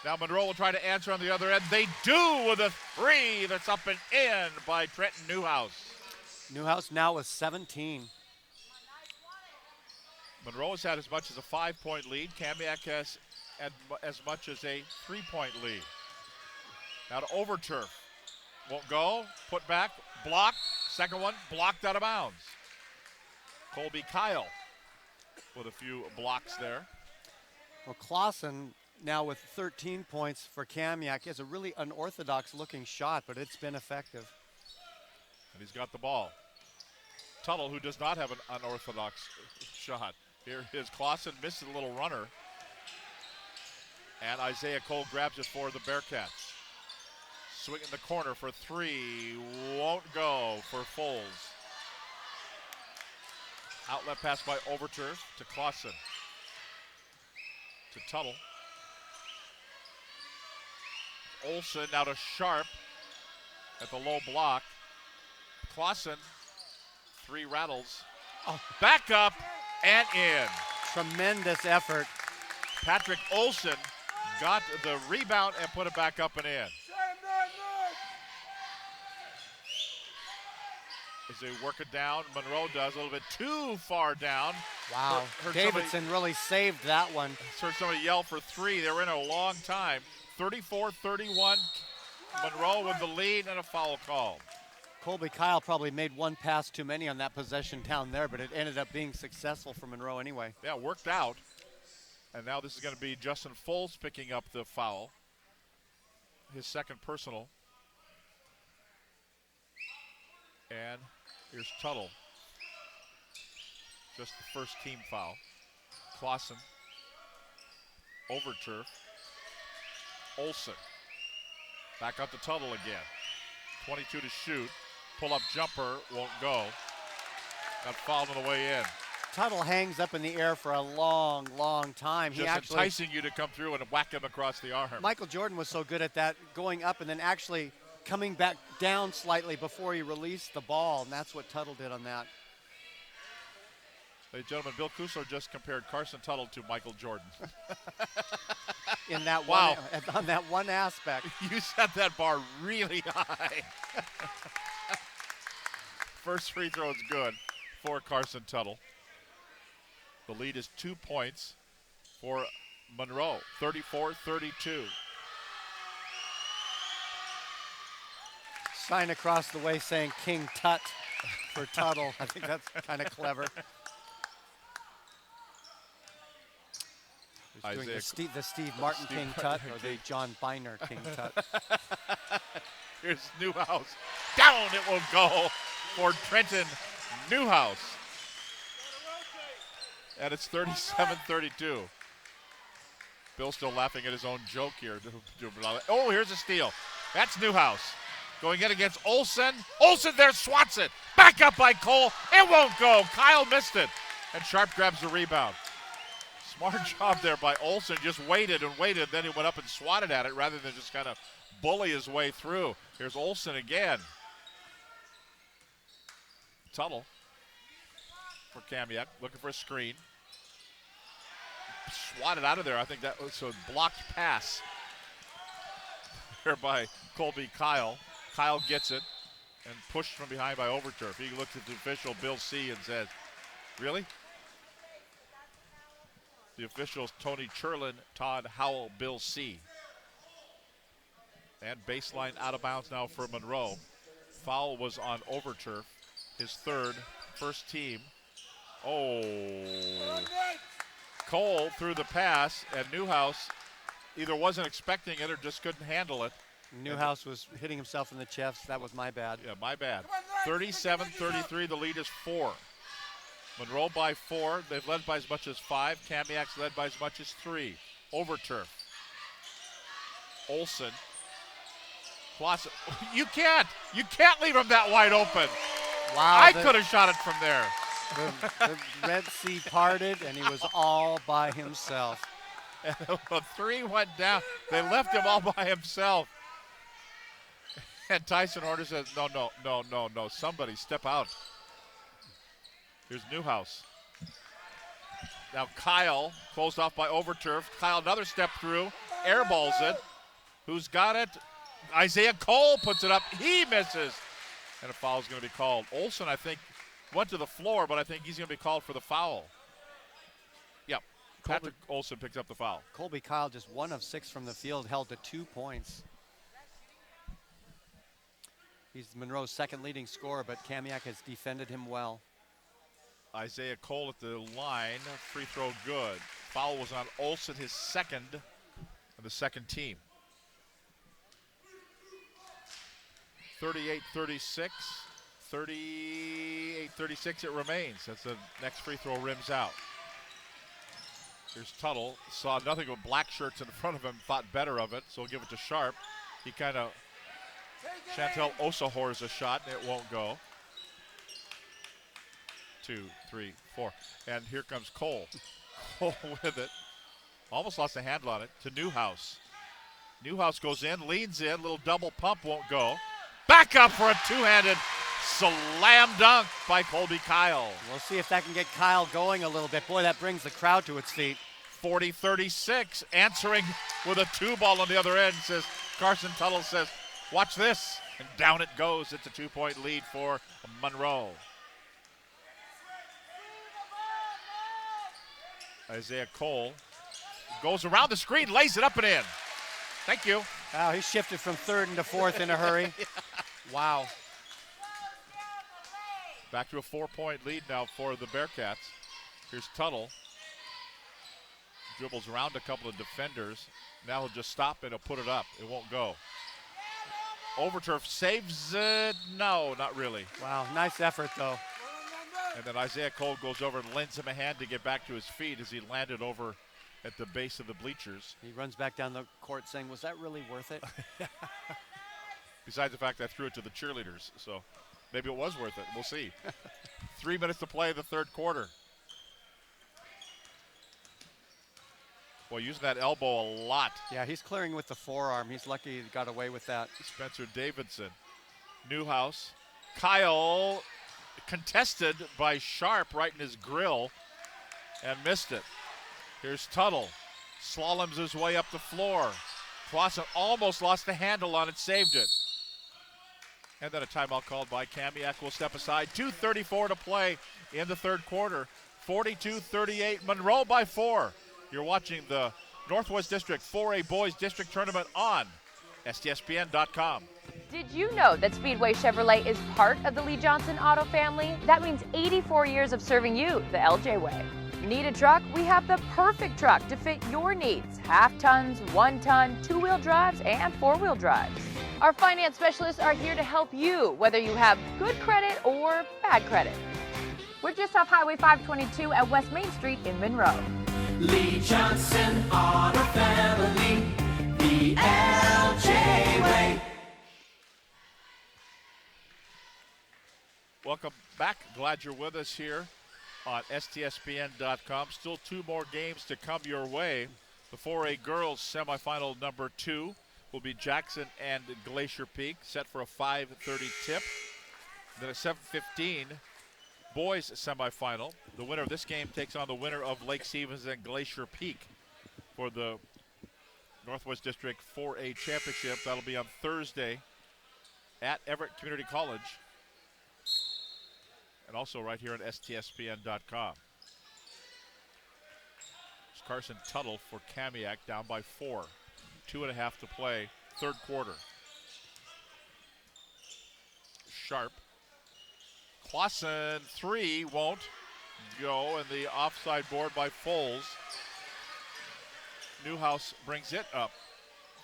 Now Monroe will try to answer on the other end. They do with a 3 that's up and in by Trenton Newhouse. Newhouse now with 17. Monroe has had as much as a 5-point lead. Kamiak has had as much as a 3-point lead. Now to Overturf. Won't go. Put back. Blocked. Second one blocked out of bounds. Colby Kyle with a few blocks there. Well, Clausen now with 13 points for Kamiak. He has a really unorthodox looking shot, but it's been effective. And he's got the ball. Tuttle, who does not have an unorthodox shot. Here is Clausen, misses a little runner. And Isaiah Cole grabs it for the Bearcats. Swing in the corner for 3, won't go for Foles. Outlet pass by Overturf to Clausen. To Tuttle. Olsen now to Sharp at the low block. Clausen, 3 rattles. Oh, back up and in. Tremendous effort. Patrick Olsen got the rebound and put it back up and in. As they work it down, Monroe does a little bit too far down. Wow, Davidson really saved that one. Heard somebody yell for 3. They were in a long time. 34-31, Monroe with the lead and a foul call. Colby Kyle probably made one pass too many on that possession down there, but it ended up being successful for Monroe anyway. Yeah, worked out. And now this is going to be Justin Foles picking up the foul. His second personal. And here's Tuttle. Just the first team foul. Clausen. Overturf. Olsen. Back up to Tuttle again. 22 to shoot. Pull-up jumper won't go. Got fouled on the way in. Tuttle hangs up in the air for a long, long time. Just enticing you to come through and whack him across the arm. Michael Jordan was so good at that, going up and then actually coming back down slightly before he released the ball, and that's what Tuttle did on that. Ladies and gentlemen, Bill Kusler just compared Carson Tuttle to Michael Jordan. In that wow. on that one aspect. You set that bar really high. First free throw is good for Carson Tuttle. The lead is 2 points for Monroe, 34-32. Sign across the way saying King Tut for Tuttle. I think that's kind of clever. Doing the Steve Martin King Tut or the John Biner King Tut. Here's Newhouse. Down it will go for Trenton Newhouse. And it's 37-32. Bill's still laughing at his own joke here. Oh, here's a steal. That's Newhouse. Going in against Olsen. Olsen there swats it. Back up by Cole. It won't go. Kyle missed it. And Sharp grabs the rebound. Smart job there by Olsen. Just waited and waited. Then he went up and swatted at it rather than just kind of bully his way through. Here's Olsen again. Tuttle for Kamiak, looking for a screen. Swatted out of there. I think that was a blocked pass there by Colby Kyle. Kyle gets it and pushed from behind by Overturf. He looks at the official, Bill C., and says, really? The officials, Tony Churlin, Todd Howell, Bill C. And baseline out of bounds now for Monroe. Foul was on Overturf, his third, first team. Oh. Cole threw the pass, and Newhouse either wasn't expecting it or just couldn't handle it. Newhouse was hitting himself in the chest. That was my bad. Yeah, my bad. 37-33, the lead is 4. Monroe by 4. They've led by as much as 5. Kamiak's led by as much as 3. Overturf. Olson. You can't leave him that wide open. Wow. I could have shot it from there. The Red Sea parted, and he was all by himself. And the 3 went down. They left him all by himself. And Tyson Horner says, no, somebody step out. Here's Newhouse. Now Kyle, closed off by Overturf. Kyle, another step through, airballs it. Who's got it? Isaiah Cole puts it up. He misses. And a foul is going to be called. Olson, I think, went to the floor, but I think he's going to be called for the foul. Yep. Patrick Olson picks up the foul. Colby Kyle, just 1 of 6 from the field, held to 2 points. He's Monroe's second leading scorer, but Kamiak has defended him well. Isaiah Cole at the line. Free throw good. Foul was on Olson, his second of the second team. 38-36. 38-36 it remains as the next free throw rims out. Here's Tuttle. Saw nothing but black shirts in front of him, thought better of it, so he'll give it to Sharp. He kind of, Chantel Osahor's a shot, and it won't go. 2, 3, 4. And here comes Cole. Cole with it. Almost lost a handle on it to Newhouse. Newhouse goes in, leans in, little double pump, won't go. Back up for a two-handed slam dunk by Colby Kyle. We'll see if that can get Kyle going a little bit. Boy, that brings the crowd to its feet. 40-36, answering with a 2-ball on the other end, says Carson Tuttle says, watch this. And down it goes. It's a 2-point lead for Monroe. Isaiah Cole goes around the screen, lays it up and in. Thank you. Wow, he shifted from third into fourth in a hurry. Wow. Back to a 4-point lead now for the Bearcats. Here's Tuttle. Dribbles around a couple of defenders. Now he'll just stop and he'll put it up. It won't go. Overturf saves it. No, not really. Wow, nice effort though. And then Isaiah Cole goes over and lends him a hand to get back to his feet as he landed over at the base of the bleachers. He runs back down the court saying, was that really worth it? Besides the fact I threw it to the cheerleaders, so maybe it was worth it. We'll see. 3 minutes to play the third quarter. Boy, using that elbow a lot. Yeah, he's clearing with the forearm. He's lucky he got away with that. Spencer Davidson. Newhouse. Kyle contested by Sharp right in his grill and missed it. Here's Tuttle. Slaloms his way up the floor. Clausen almost lost the handle on it, saved it. And then a timeout called by Kamiak will step aside. 2:34 to play in the third quarter. 42-38, Monroe by 4. You're watching the Northwest District 4A Boys District Tournament on STSPN.com. Did you know that Speedway Chevrolet is part of the Lee Johnson Auto family? That means 84 years of serving you the LJ way. Need a truck? We have the perfect truck to fit your needs. Half tons, 1 ton, 2-wheel drives, and 4-wheel drives. Our finance specialists are here to help you, whether you have good credit or bad credit. We're just off Highway 522 at West Main Street in Monroe. Lee Johnson Auto Family, the LJ way. Welcome back. Glad you're with us here on STSPN.com. Still 2 more games to come your way. The 4A girls semifinal number 2 will be Jackson and Glacier Peak, set for a 5:30 tip. Then at 7:15, boys semifinal. The winner of this game takes on the winner of Lake Stevens and Glacier Peak for the Northwest District 4A Championship. That'll be on Thursday at Everett Community College and also right here at STSPN.com. It's Carson Tuttle for Kamiak, down by 4. 2.5 to play, third quarter. Sharp. Clausen, 3 won't go, and the offside board by Foles. Newhouse brings it up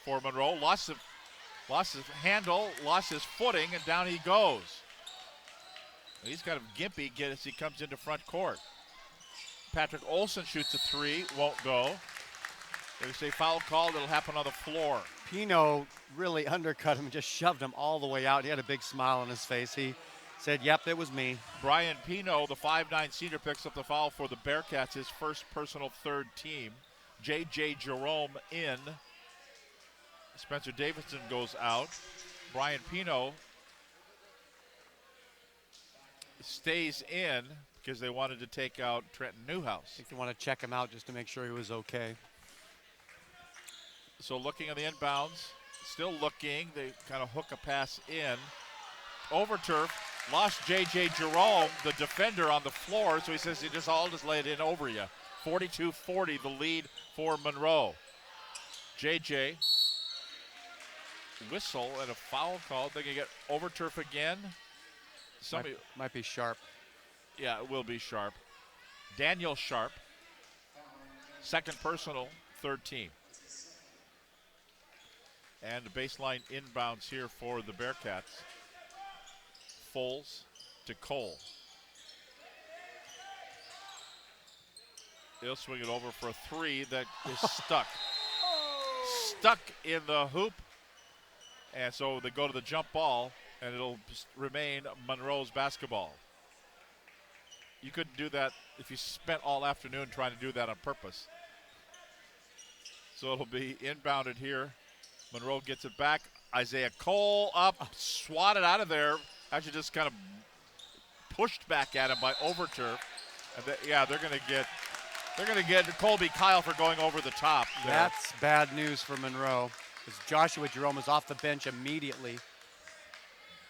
for Monroe. Lost his handle, lost his footing, and down he goes. He's kind of gimpy as he comes into front court. Patrick Olson shoots a 3, won't go. They say foul called, it'll happen on the floor. Pino really undercut him, just shoved him all the way out. He had a big smile on his face. He said, yep, it was me. Brian Pino, the 5'9 senior, picks up the foul for the Bearcats, his first personal third team. J.J. Jerome in. Spencer Davidson goes out. Brian Pino stays in because they wanted to take out Trenton Newhouse. I think they want to check him out just to make sure he was okay. So looking on the inbounds, still looking. They kind of hook a pass in. Over turf, lost J.J. Jerome, the defender, on the floor, so he says I'll just lay it in over you. 42-40, the lead for Monroe. J.J. whistle and a foul called. They can get over turf again. Somebody might be Sharp. Yeah, it will be Sharp. Daniel Sharp, second personal, third team. And the baseline inbounds here for the Bearcats. Foles to Cole. He'll swing it over for a 3 that is stuck. Stuck in the hoop. And so they go to the jump ball, and it'll remain Monroe's basketball. You couldn't do that if you spent all afternoon trying to do that on purpose. So it'll be inbounded here. Monroe gets it back. Isaiah Cole up, swatted out of there. Actually just kind of pushed back at him by Overturf. And they're going to get Colby Kyle for going over the top there. That's bad news for Monroe, because Joshua Jerome is off the bench immediately.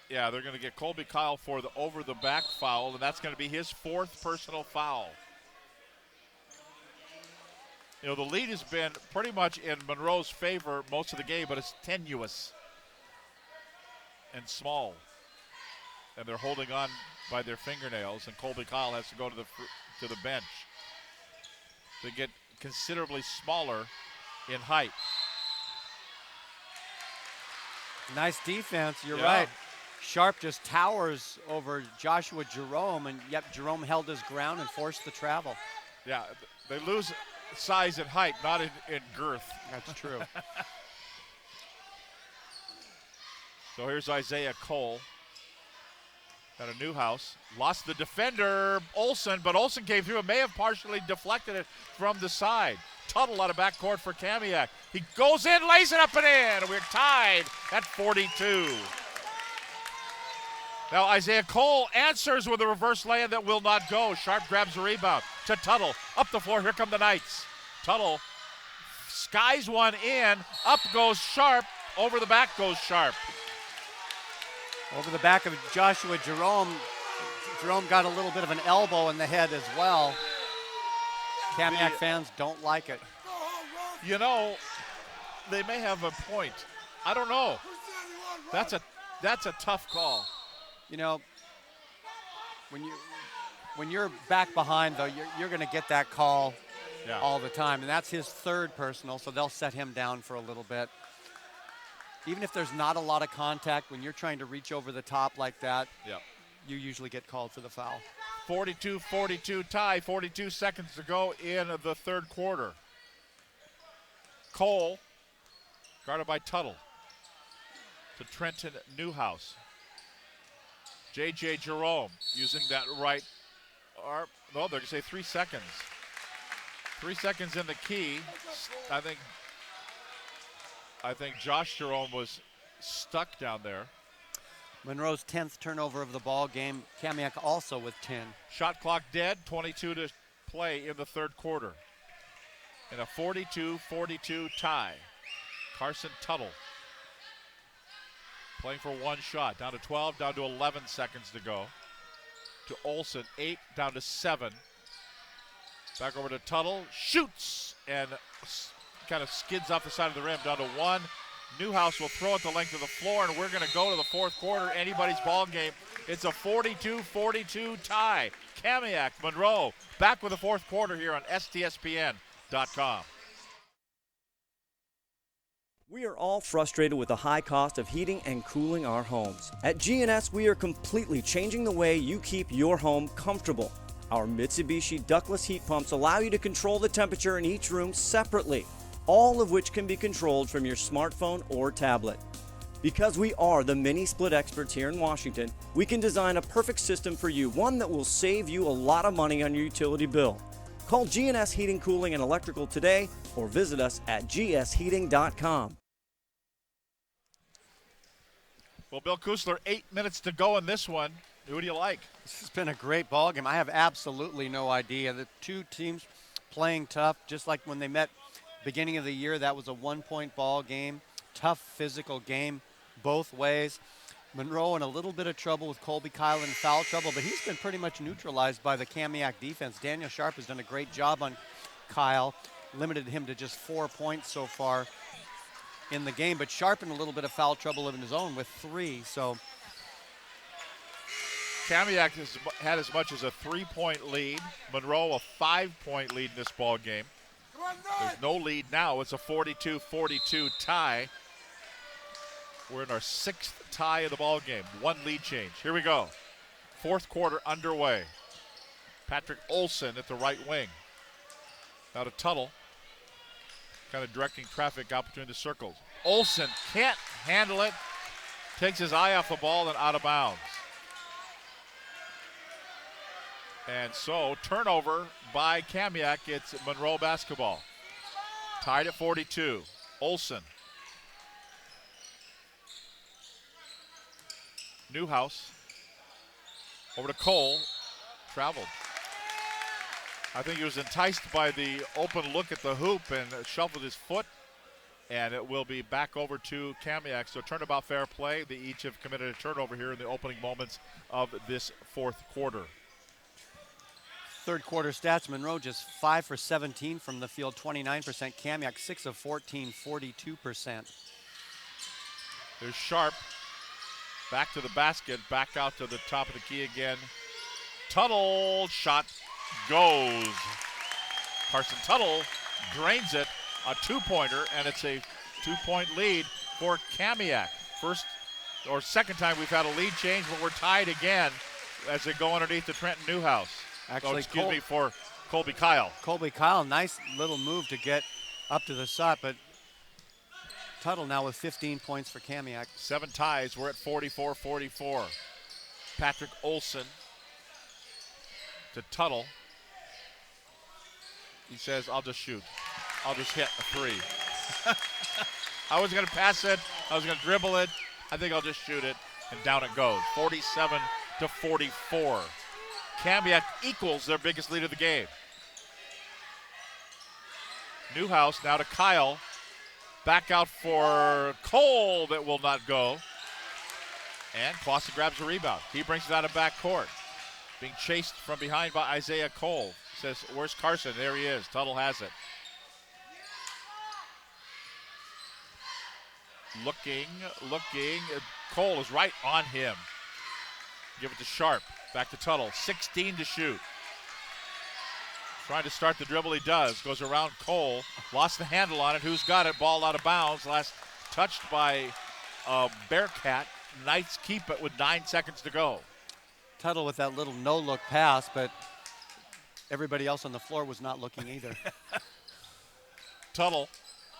Yeah, they're going to get Colby Kyle for the over-the-back foul, and that's going to be his 4th personal foul. You know, the lead has been pretty much in Monroe's favor most of the game, but it's tenuous and small. And they're holding on by their fingernails, and Colby Kyle has to go to the bench. They get considerably smaller in height. Nice defense, you're right. Sharp just towers over Joshua Jerome, and yet Jerome held his ground and forced the travel. Yeah, they lose size and height, not in girth. That's true. So here's Isaiah Cole. Got a Newhouse. Lost the defender, Olson, but Olson came through and may have partially deflected it from the side. Tuttle out of backcourt for Kamiak. He goes in, lays it up and in. We're tied at 42. Now Isaiah Cole answers with a reverse lay-in that will not go. Sharp grabs the rebound to Tuttle. Up the floor, here come the Knights. Tuttle skies one in. Up goes Sharp. Over the back goes Sharp. Over the back of Joshua Jerome. Jerome got a little bit of an elbow in the head as well. Kamiak fans don't like it. You know, they may have a point. I don't know. That's a tough call. You know, when you're back behind, though, you're going to get that call all the time, and that's his 3rd personal, so they'll set him down for a little bit. Even if there's not a lot of contact, when you're trying to reach over the top like that, you usually get called for the foul. 42-42 tie, 42 seconds to go in the third quarter. Cole, guarded by Tuttle, to Trenton Newhouse. J.J. Jerome using that right arm. No, they're going to say 3 seconds. 3 seconds in the key. I think Josh Jerome was stuck down there. Monroe's 10th turnover of the ball game. Kamiak also with 10. Shot clock dead, 22 to play in the third quarter. In a 42-42 tie. Carson Tuttle playing for one shot. Down to 12, down to 11 seconds to go. To Olsen, 8, down to 7. Back over to Tuttle, shoots, and kind of skids off the side of the rim, down to 1. Newhouse will throw it the length of the floor, and we're going to go to the fourth quarter. Anybody's ball game. It's a 42-42 tie. Kamiak, Monroe, back with the fourth quarter here on STSPN.com. We are all frustrated with the high cost of heating and cooling our homes. At GNS, we are completely changing the way you keep your home comfortable. Our Mitsubishi ductless heat pumps allow you to control the temperature in each room separately, all of which can be controlled from your smartphone or tablet. Because we are the mini split experts here in Washington, we can design a perfect system for you, one that will save you a lot of money on your utility bill. Call GNS Heating, Cooling, and Electrical today or visit us at gsheating.com. Well, Bill Kusler, 8 minutes to go in this one. Who do you like? This has been a great ball game. I have absolutely no idea. The two teams playing tough, just like when they met beginning of the year. That was a one-point ball game. Tough physical game both ways. Monroe in a little bit of trouble with Colby Kyle in foul trouble, but he's been pretty much neutralized by the Kamiak defense. Daniel Sharp has done a great job on Kyle, limited him to just 4 points so far in the game, but Sharp in a little bit of foul trouble of his own with 3. So Kamiak has had as much as a 3-point lead. Monroe a 5-point lead in this ball game. There's no lead now. It's a 42-42 tie. We're in our 6th tie of the ball game. 1 lead change. Here we go. Fourth quarter underway. Patrick Olsen at the right wing. Now to Tuttle. Kind of directing traffic out between the circles. Olsen can't handle it. Takes his eye off the ball and out of bounds. And so turnover by Kamiak. It's Monroe basketball. Tied at 42. Olsen. Newhouse. Over to Cole. Traveled. I think he was enticed by the open look at the hoop and shuffled his foot. And it will be back over to Kamiak. So turnabout fair play. They each have committed a turnover here in the opening moments of this fourth quarter. third quarter stats, Monroe just 5 for 17 from the field, 29%. Kamiak 6 of 14, 42%. There's Sharp. Back to the basket, back out to the top of the key again. Tuttle shot goes. Carson Tuttle drains it, a 2-pointer, and it's a 2-point lead for Kamiak. First or second time we've had a lead change, but we're tied again as they go underneath the Trenton Newhouse. Actually, for Colby Kyle. Colby Kyle, nice little move to get up to the shot, but Tuttle now with 15 points for Kamiak. 7 ties, we're at 44-44. Patrick Olsen to Tuttle. He says, I'll just shoot. I'll just hit a 3. I was going to pass it. I was going to dribble it. I think I'll just shoot it. And down it goes. 47-44. Kamiak equals their biggest lead of the game. Newhouse now to Kyle. Back out for Cole, that will not go. And Clausen grabs the rebound. He brings it out of backcourt. Being chased from behind by Isaiah Cole. Says, where's Carson? There he is. Tuttle has it. Looking. Cole is right on him. Give it to Sharp. Back to Tuttle. 16 to shoot. Trying to start the dribble, he does. Goes around Cole. Lost the handle on it. Who's got it? Ball out of bounds. Last touched by Bearcat. Knights keep it with 9 seconds to go. Tuttle with that little no-look pass, but everybody else on the floor was not looking either. Tuttle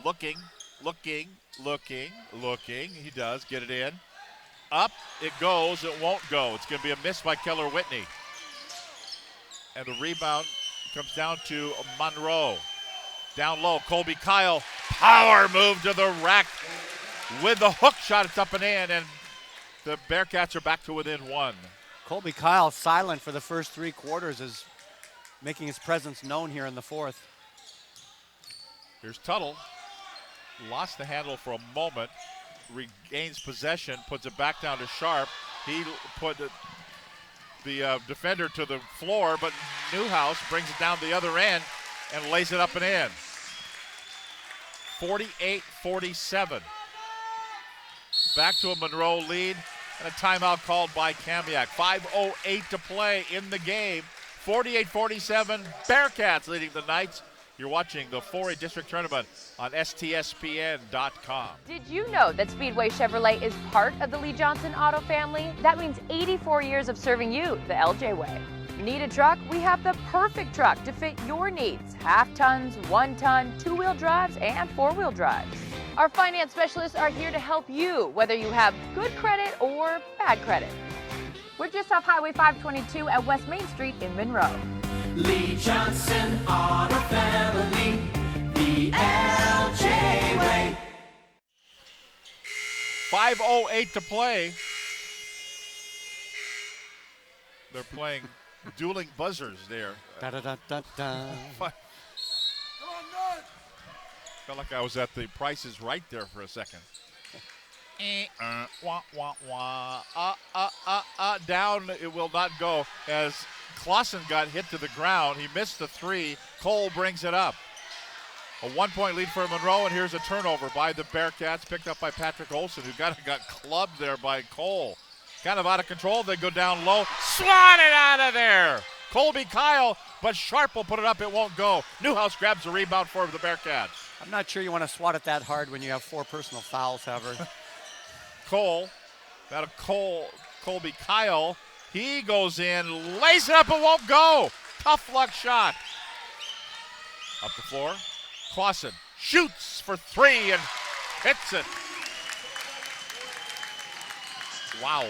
looking. He does get it in. Up, it goes, it won't go. It's going to be a miss by Keller Whitney. And the rebound comes down to Monroe. Down low, Colby Kyle. Power move to the rack with the hook shot. It's up and in, and The Bearcats are back to within 1. Colby Kyle, silent for the first 3 quarters, is making his presence known here in the 4th. Here's Tuttle. Lost the handle for a moment. Regains possession, puts it back down to Sharp. He put the defender to the floor, but Newhouse brings it down the other end and lays it up and in. 48-47. Back to a Monroe lead and a timeout called by Kamiak. 5:08 to play in the game. 48-47, Bearcats leading the Knights. You're watching the 4A District Tournament on STSPN.com. Did you know that Speedway Chevrolet is part of the Lee Johnson Auto family? That means 84 years of serving you the LJ way. Need a truck? We have the perfect truck to fit your needs. Half tons, 1 ton, 2-wheel drives, and 4-wheel drives. Our finance specialists are here to help you, whether you have good credit or bad credit. We're just off Highway 522 at West Main Street in Monroe. Lee Johnson Auto Family, the LJ way. 5:08 to play. They're playing dueling buzzers there. Da-da-da-da-da. Felt like I was at the Price is Right there for a second. Wah, wah, wah. Down it will not go as Clausen got hit to the ground. He missed the 3. Cole brings it up. A 1-point lead for Monroe, and here's a turnover by the Bearcats, picked up by Patrick Olson, who got clubbed there by Cole. Kind of out of control. They go down low. Swat it out of there. Colby Kyle, but Sharp will put it up. It won't go. Newhouse grabs the rebound for the Bearcats. I'm not sure you want to swat it that hard when you have 4 personal fouls, however. Cole, Colby Kyle. He goes in, lays it up, it won't go. Tough luck shot. Up the floor. Clausen shoots for 3 and hits it. Wow.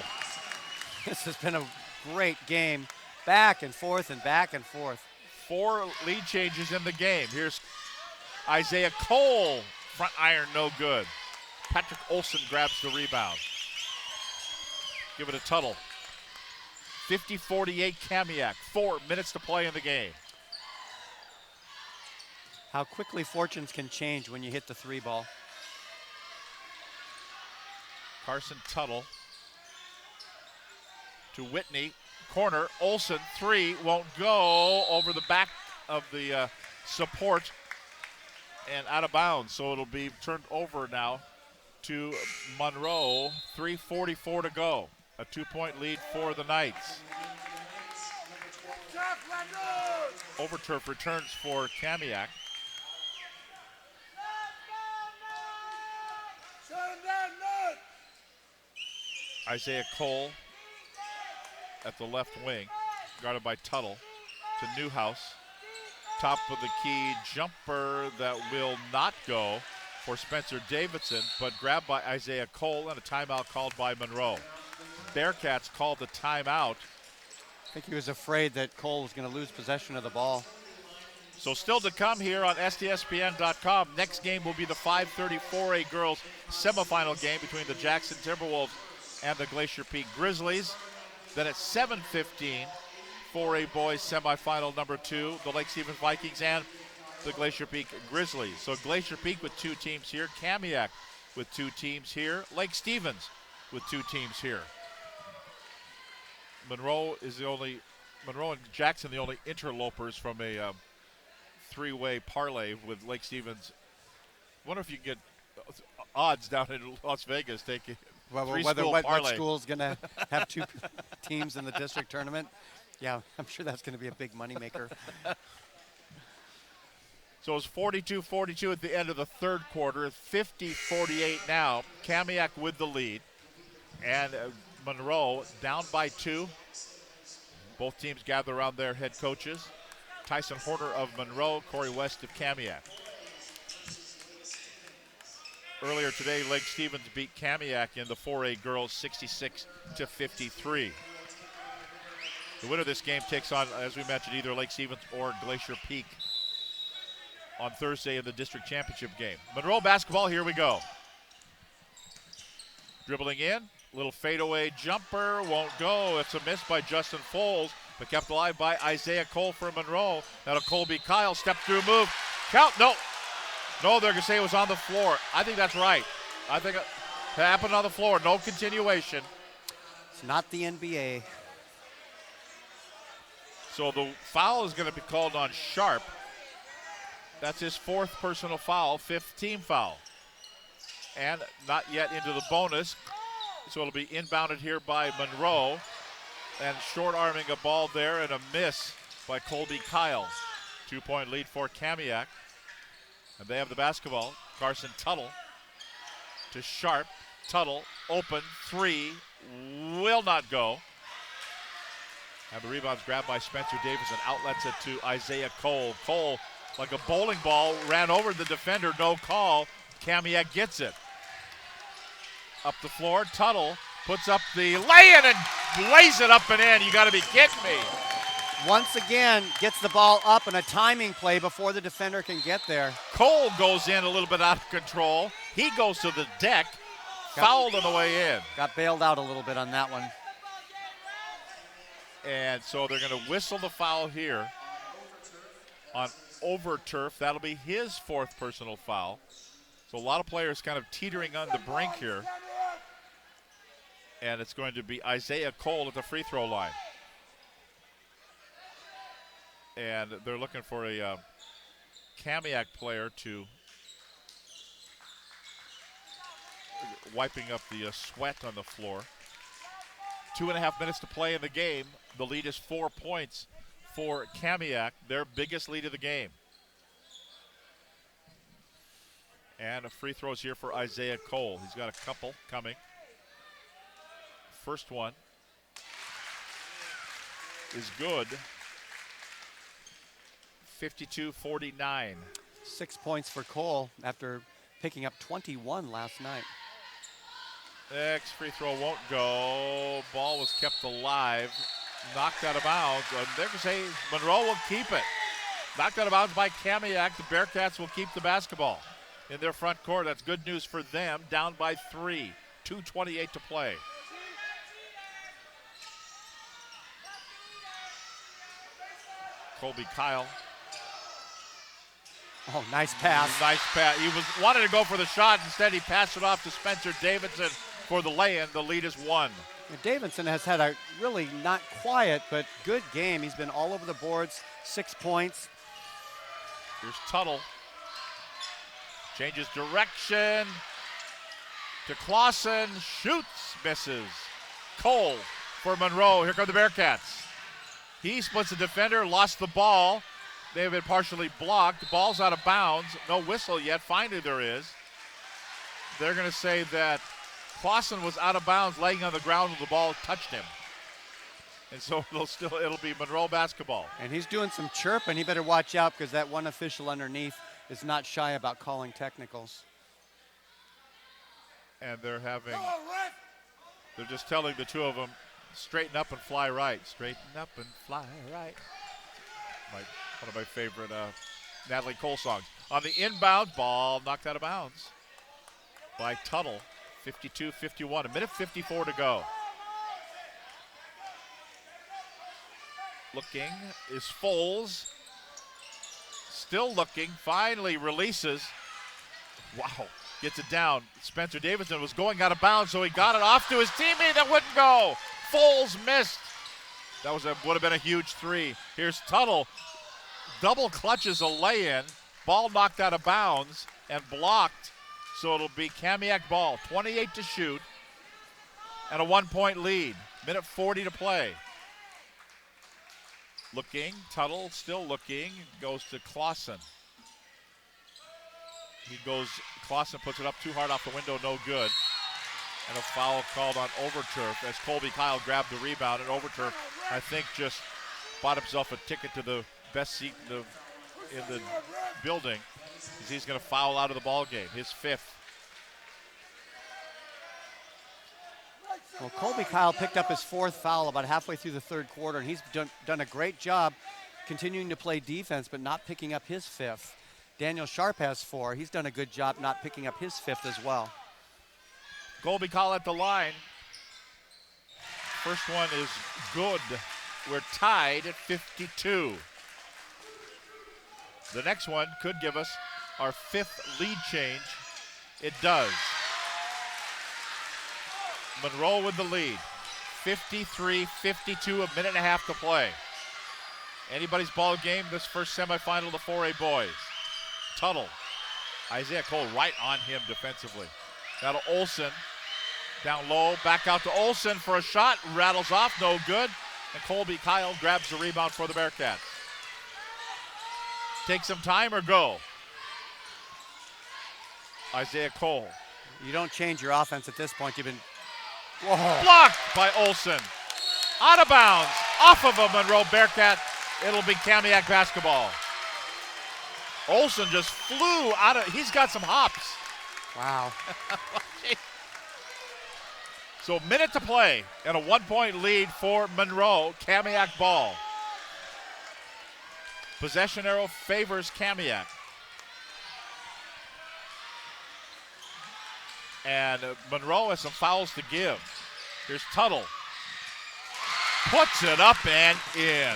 This has been a great game. Back and forth and back and forth. 4 lead changes in the game. Here's Isaiah Cole. Front iron, no good. Patrick Olson grabs the rebound. Give it a Tuttle. 50-48 Kamiak. 4 minutes to play in the game. How quickly fortunes can change when you hit the 3 ball. Carson Tuttle to Whitney. Corner. Olson, 3, won't go. Over the back of the support and out of bounds. So it'll be turned over now to Monroe. 3:44 to go. A 2-point lead for the Knights. Overturf returns for Kamiak. Isaiah Cole at the left wing, guarded by Tuttle to Newhouse. Top of the key jumper that will not go for Spencer Davidson, but grabbed by Isaiah Cole, and a timeout called by Monroe. Bearcats called the timeout. I think he was afraid that Cole was going to lose possession of the ball. So still to come here on STSPN.com. Next game will be the 5:30 4A girls semifinal game between the Jackson Timberwolves and the Glacier Peak Grizzlies. Then at 7:15, 4A boys semifinal number 2, the Lake Stevens Vikings and the Glacier Peak Grizzlies. So Glacier Peak with 2 teams here, Kamiak with 2 teams here, Lake Stevens with 2 teams here. Monroe and Jackson the only interlopers from a 3-way parlay with Lake Stevens. Wonder if you can get odds down in Las Vegas taking what school's going to have 2 teams in the district tournament. Yeah, I'm sure that's going to be a big moneymaker. So it's 42-42 at the end of the 3rd quarter. 50-48 now. Kamiak with the lead. And Monroe down by 2. Both teams gather around their head coaches. Tyson Horner of Monroe, Corey West of Kamiak. Earlier today, Lake Stevens beat Kamiak in the 4A girls 66-53. The winner of this game takes on, as we mentioned, either Lake Stevens or Glacier Peak on Thursday in the district championship game. Monroe basketball, here we go. Dribbling in, Little fadeaway jumper, won't go. It's a miss by Justin Foles, but kept alive by Isaiah Cole for Monroe. That'll Colby Kyle, step through move. Count, no. No, they're going to say it was on the floor. I think that's right. I think it happened on the floor. No continuation. It's not the NBA. So the foul is going to be called on Sharp. That's his 4th personal foul, 5th team foul. And not yet into the bonus. So it'll be inbounded here by Monroe. And short-arming a ball there and a miss by Colby Kyle. 2-point lead for Kamiak. And they have the basketball. Carson Tuttle to Sharp. Tuttle, open, 3, will not go. And the rebound's grabbed by Spencer Davis and outlets it to Isaiah Cole. Cole, like a bowling ball, ran over the defender, no call. Kamiak gets it. Up the floor, Tuttle puts up the lay-in and lays it up and in. You got to be kidding me. Once again, gets the ball up in a timing play before the defender can get there. Cole goes in a little bit out of control. He goes to the deck, fouled on the way in. Got bailed out a little bit on that one. And so they're going to whistle the foul here on Overturf. That'll be his 4th personal foul. So a lot of players kind of teetering on the brink here. And it's going to be Isaiah Cole at the free throw line. And they're looking for a Kamiak player to wiping up the sweat on the floor. 2.5 minutes to play in the game. The lead is 4 points for Kamiak, their biggest lead of the game. And a free throws here for Isaiah Cole. He's got a couple coming. First one is good. 52-49. 6 points for Cole after picking up 21 last night. Next free throw won't go. Ball was kept alive. Knocked out of bounds. They're going to say Monroe will keep it. Knocked out of bounds by Kamiak. The Bearcats will keep the basketball in their front court. That's good news for them. Down by 3. 2:28 to play. Colby Kyle. Oh, nice pass. Nice pass. He wanted to go for the shot. Instead, he passed it off to Spencer Davidson for the lay-in. The lead is 1. Davidson has had a really not quiet but good game. He's been all over the boards. 6 points. Here's Tuttle. Changes direction to Clausen. Shoots. Misses. Cole for Monroe. Here come the Bearcats. He splits the defender. Lost the ball. They've been partially blocked. The ball's out of bounds. No whistle yet. Finally there is. They're going to say that Clausen was out of bounds, laying on the ground when the ball touched him. And so it'll be Monroe basketball. And he's doing some chirping. He better watch out because that one official underneath is not shy about calling technicals. And they're just telling the two of them, straighten up and fly right. Straighten up and fly right. One of my favorite Natalie Cole songs. On the inbound, ball knocked out of bounds by Tuttle. 52-51, a minute 54 to go. Looking is Foles. Still looking, finally releases. Wow, gets it down. Spencer Davidson was going out of bounds, so he got it off to his teammate that wouldn't go. Foles missed. That would have been a huge 3. Here's Tuttle. Double clutches a lay-in. Ball knocked out of bounds and blocked. So it'll be Kamiak ball. 28 to shoot and a 1-point lead. Minute 40 to play. Looking, Tuttle still looking. Goes to Clausen. Clausen puts it up too hard off the window, no good. And a foul called on Overturf as Colby Kyle grabbed the rebound. And Overturf, I think, just bought himself a ticket to the best seat in the building. He's going to foul out of the ball game, his 5th. Well, Colby Kyle picked up his 4th foul about halfway through the 3rd quarter, and he's done a great job continuing to play defense but not picking up his 5th. Daniel Sharp has 4. He's done a good job not picking up his 5th as well. Colby Kyle at the line. First one is good. We're tied at 52. The next one could give us our 5th lead change. It does. Monroe with the lead. 53-52, a minute and a half to play. Anybody's ball game, this first semifinal of the 4A boys. Tuttle. Isaiah Cole right on him defensively. Now to Olsen. Down low, back out to Olsen for a shot. Rattles off, no good. And Colby Kyle grabs the rebound for the Bearcats. Take some time or go? Isaiah Cole. You don't change your offense at this point. You've been, whoa. Blocked by Olsen. Out of bounds, off of a Monroe Bearcat. It'll be Kamiak basketball. Olsen just flew out of, he's got some hops. Wow. So a minute to play and a 1-point lead for Monroe. Kamiak ball. Possession arrow favors Kamiak. And Monroe has some fouls to give. Here's Tuttle. Puts it up and in.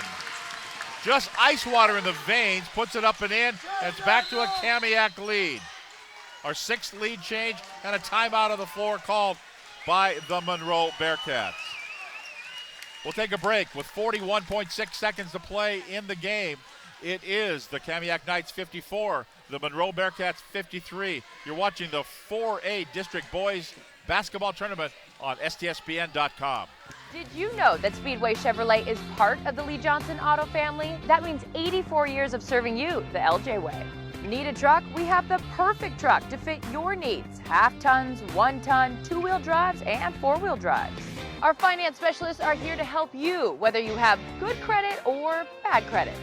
Just ice water in the veins, puts it up and in, and it's back to a Kamiak lead. Our 6th lead change and a timeout on the floor called by the Monroe Bearcats. We'll take a break with 41.6 seconds to play in the game. It is the Kamiak Knights 54, the Monroe Bearcats 53. You're watching the 4A District Boys Basketball Tournament on STSPN.com. Did you know that Speedway Chevrolet is part of the Lee Johnson Auto family? That means 84 years of serving you the LJ way. Need a truck? We have the perfect truck to fit your needs. Half tons, 1 ton, 2-wheel drives, and 4-wheel drives. Our finance specialists are here to help you, whether you have good credit or bad credit.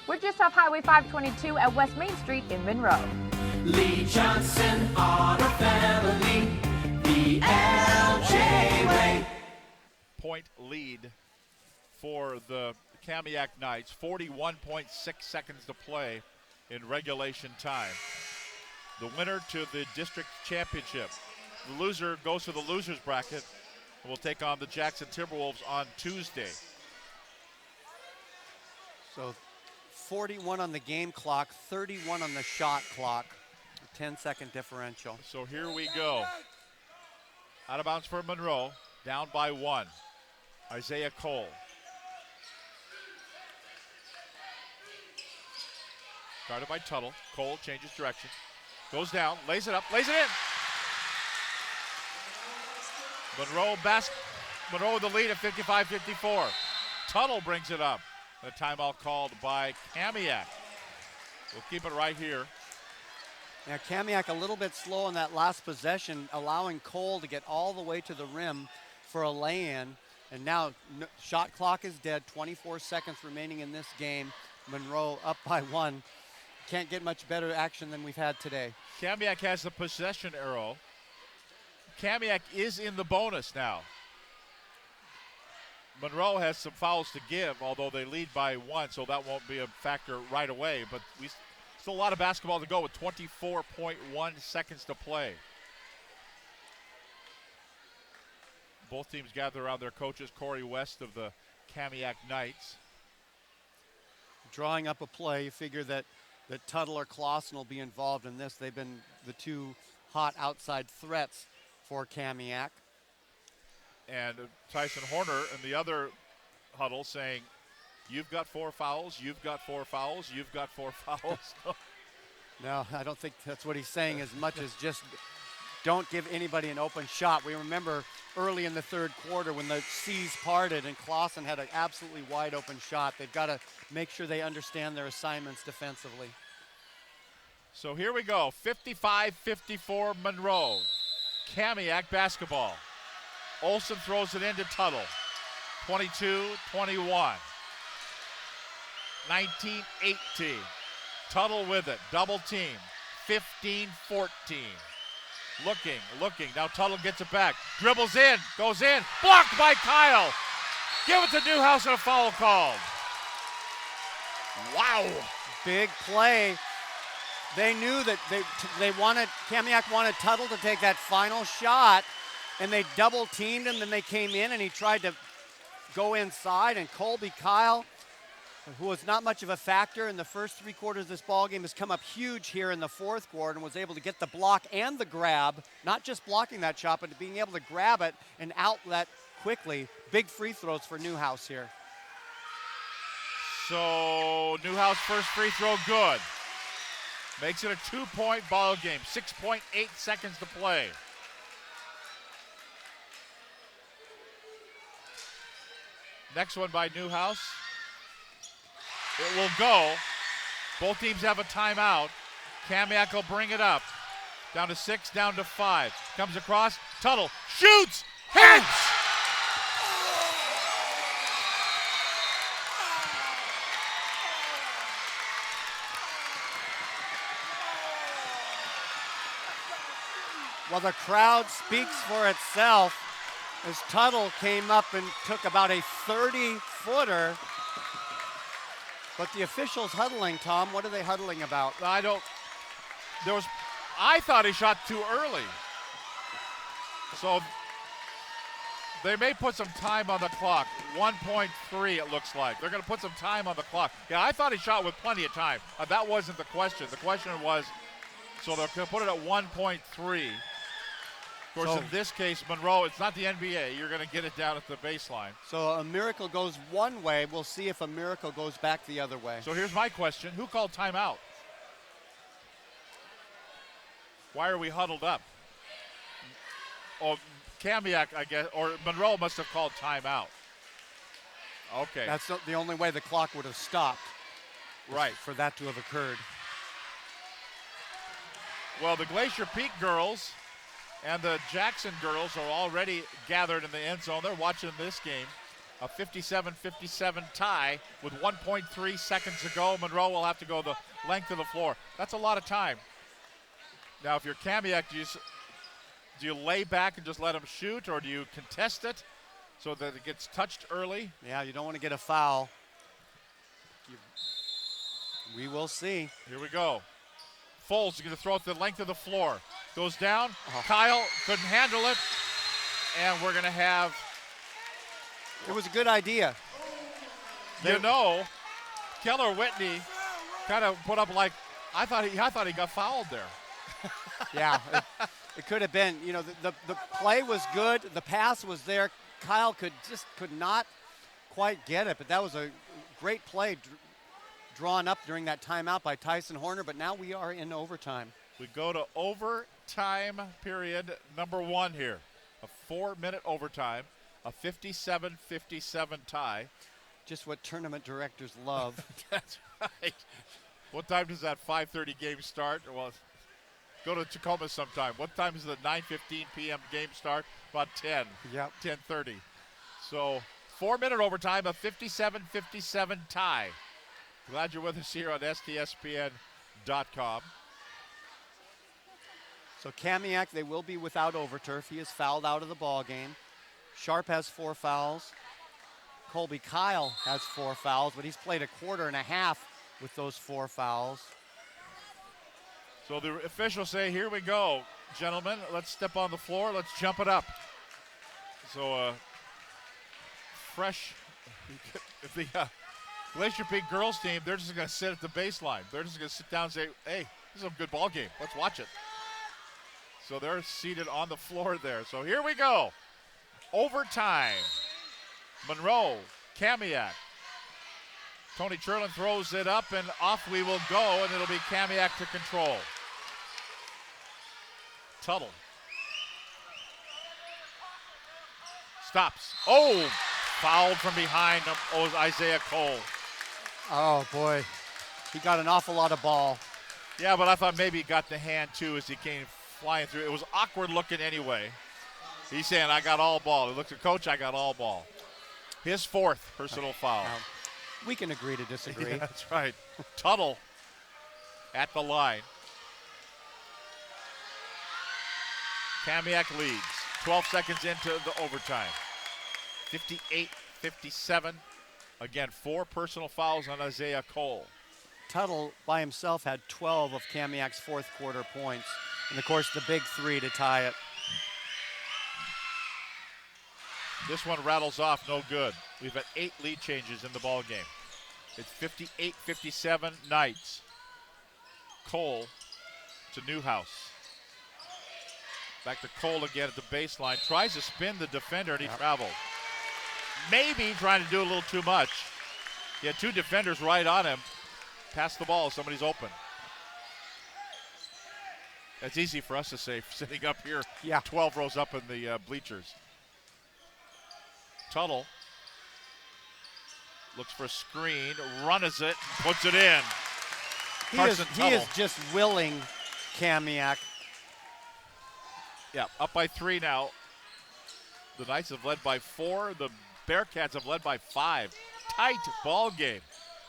We're just off Highway 522 at West Main Street in Monroe. Lee Johnson Auto Family, the LJ way. Point lead for the Kamiak Knights. 41.6 seconds to play in regulation time. The winner to the district championship. The loser goes to the loser's bracket and will take on the Jackson Timberwolves on Tuesday. So 41 on the game clock, 31 on the shot clock, a 10-second differential. So here we go. Out of bounds for Monroe, down by 1. Isaiah Cole. Guarded by Tuttle. Cole changes direction. Goes down, lays it up, lays it in. Monroe with the lead at 55-54. Tuttle brings it up. A timeout called by Kamiak. We'll keep it right here. Now Kamiak a little bit slow on that last possession, allowing Cole to get all the way to the rim for a lay-in. And now shot clock is dead, 24 seconds remaining in this game. Monroe up by 1. Can't get much better action than we've had today. Kamiak has the possession arrow. Kamiak is in the bonus now. Monroe has some fouls to give, although they lead by 1, so that won't be a factor right away. But still a lot of basketball to go with 24.1 seconds to play. Both teams gather around their coaches. Corey West of the Kamiak Knights. Drawing up a play, you figure that Tuttle or Clausen will be involved in this. They've been the 2 hot outside threats for Kamiak. And Tyson Horner in the other huddle saying, you've got 4 fouls, you've got 4 fouls, you've got 4 fouls. No, I don't think that's what he's saying as much as just don't give anybody an open shot. We remember early in the 3rd quarter when the seas parted and Clausen had an absolutely wide open shot. They've got to make sure they understand their assignments defensively. So here we go, 55-54 Monroe. Kamiak basketball. Olsen throws it into Tuttle. 22-21. 19-18. Tuttle with it, double team. 15-14. Looking. Now Tuttle gets it back. Dribbles in, goes in. Blocked by Kyle. Give it to Newhouse and a foul called. Wow. Big play. They knew that Kamiak wanted Tuttle to take that final shot, and they double teamed him. Then they came in and he tried to go inside, and Colby Kyle, who was not much of a factor in the first 3 quarters of this ball game, has come up huge here in the 4th quarter and was able to get the block and the grab, not just blocking that shot, but being able to grab it and outlet quickly. Big free throws for Newhouse here. So Newhouse first free throw good. Makes it a 2-point ball game. 6.8 seconds to play. Next one by Newhouse. It will go. Both teams have a timeout. Kamiak will bring it up. Down to 6, down to 5. Comes across. Tuttle shoots. Hits! Well, the crowd speaks for itself as Tuttle came up and took about a 30-footer. But the officials huddling, Tom, what are they huddling about? I thought he shot too early. So they may put some time on the clock. 1.3 it looks like. They're going to put some time on the clock. Yeah, I thought he shot with plenty of time. That wasn't the question. The question was, so they're going to put it at 1.3. Of course, in this case, Monroe, it's not the NBA. You're going to get it down at the baseline. So a miracle goes one way. We'll see if a miracle goes back the other way. So here's my question. Who called timeout? Why are we huddled up? Oh, Kamiak, I guess, or Monroe must have called timeout. Okay. That's the only way the clock would have stopped. Right. For that to have occurred. Well, the Glacier Peak girls and the Jackson girls are already gathered in the end zone. They're watching this game. A 57-57 tie with 1.3 seconds to go. Monroe will have to go the length of the floor. That's a lot of time. Now, if you're Kamiak, do you lay back and just let him shoot, or do you contest it so that it gets touched early? Yeah, you don't want to get a foul. We will see. Here we go. Foles is going to throw it the length of the floor. Goes down. Kyle couldn't handle it. And we're going to have... It was a good idea. You know, Keller Whitney kind of put up like, I thought he got fouled there. Yeah, it could have been. You know, the play was good. The pass was there. Kyle could not quite get it. But that was a great play drawn up during that timeout by Tyson Horner. But now we are in overtime. We go to overtime period number 1 here. A 4-minute overtime. A 57-57 tie. Just what tournament directors love. That's right. What time does that 5:30 game start? Well, go to Tacoma sometime. What time does the 9:15 p.m. game start? About 10. Yep. 10:30. So 4-minute overtime, a 57-57 tie. Glad you're with us here on STSPN.com. So Kamiak, they will be without Overturf. He is fouled out of the ball game. Sharp has 4 fouls. Colby Kyle has 4 fouls, but he's played a quarter and a half with those 4 fouls. So the officials say, here we go, gentlemen. Let's step on the floor. Let's jump it up. So fresh, the Glacier Peak girls team, they're just going to sit at the baseline. They're just going to sit down and say, hey, this is a good ball game. Let's watch it. So they're seated on the floor there. So here we go. Overtime. Monroe, Kamiak. Tony Cherlin throws it up, and off we will go, and it'll be Kamiak to control. Tuttle. Stops. Oh, fouled from behind Isaiah Cole. Oh, boy. He got an awful lot of ball. Yeah, but I thought maybe he got the hand, too, as he came flying through. It was awkward looking anyway. He's saying, I got all ball. He looked at Coach, I got all ball. His 4th personal foul. We can agree to disagree. Yeah, that's right. Tuttle at the line. Kamiak leads. 12 seconds into the overtime. 58-57. Again, 4 personal fouls on Isaiah Cole. Tuttle by himself had 12 of Kamiak's 4th quarter points. And, of course, the big 3 to tie it. This one rattles off, no good. We've had 8 lead changes in the ball game. It's 58-57 Knights. Cole to Newhouse. Back to Cole again at the baseline. Tries to spin the defender, and he traveled. Maybe trying to do a little too much. He had 2 defenders right on him. Pass the ball, somebody's open. That's easy for us to say, sitting up here, 12 rows up in the bleachers. Tuttle looks for a screen, runs it, puts it in. He is just willing Kamiak. Yeah, up by 3 now. The Knights have led by 4. The Bearcats have led by 5. Tight ball game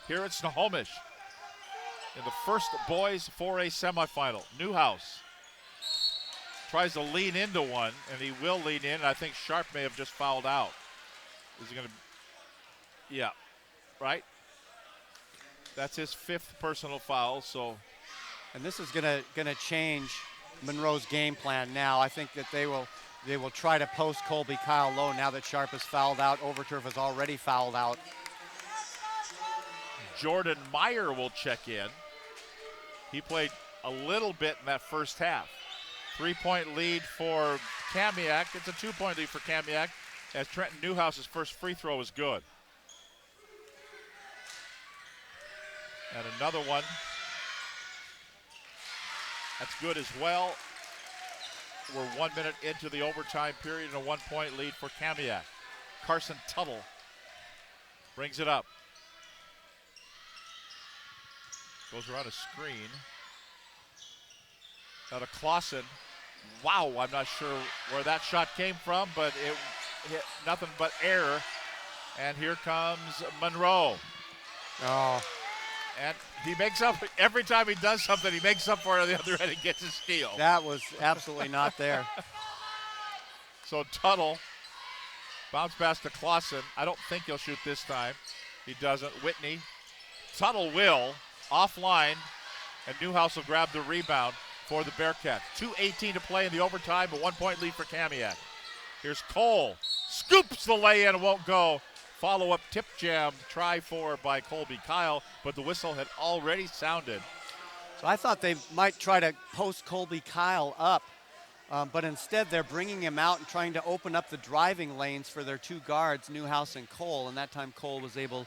here at Snohomish in the first boys 4A semifinal. Newhouse tries to lean into one, and he will lean in, and I think Sharp may have just fouled out. Is he going to? Yeah, right? That's his 5th personal foul, so. And this is gonna change Monroe's game plan now. I think that they will try to post Colby Kyle low now that Sharp is fouled out. Overturf is already fouled out. Jordan Meyer will check in. He played a little bit in that first half. 3-point lead for Kamiak. It's a 2-point lead for Kamiak as Trenton Newhouse's first free throw is good. And another one. That's good as well. We're 1 minute into the overtime period and a 1-point lead for Kamiak. Carson Tuttle brings it up. Goes around a screen. Now to Clausen. Wow, I'm not sure where that shot came from, but it hit nothing but air. And here comes Monroe. Oh. And he makes up, every time he does something, he makes up for it on the other end and gets a steal. That was absolutely not there. So Tuttle, bounce pass to Clausen. I don't think he'll shoot this time. He doesn't. Whitney. Tuttle will, offline, and Newhouse will grab the rebound for the Bearcats. 2:18 to play in the overtime, a 1-point lead for Kamiak. Here's Cole. Scoops the lay-in, won't go. Follow-up tip jam, try for by Colby Kyle, but the whistle had already sounded. So I thought they might try to post Colby Kyle up, but instead they're bringing him out and trying to open up the driving lanes for their 2 guards, Newhouse and Cole, and that time Cole was able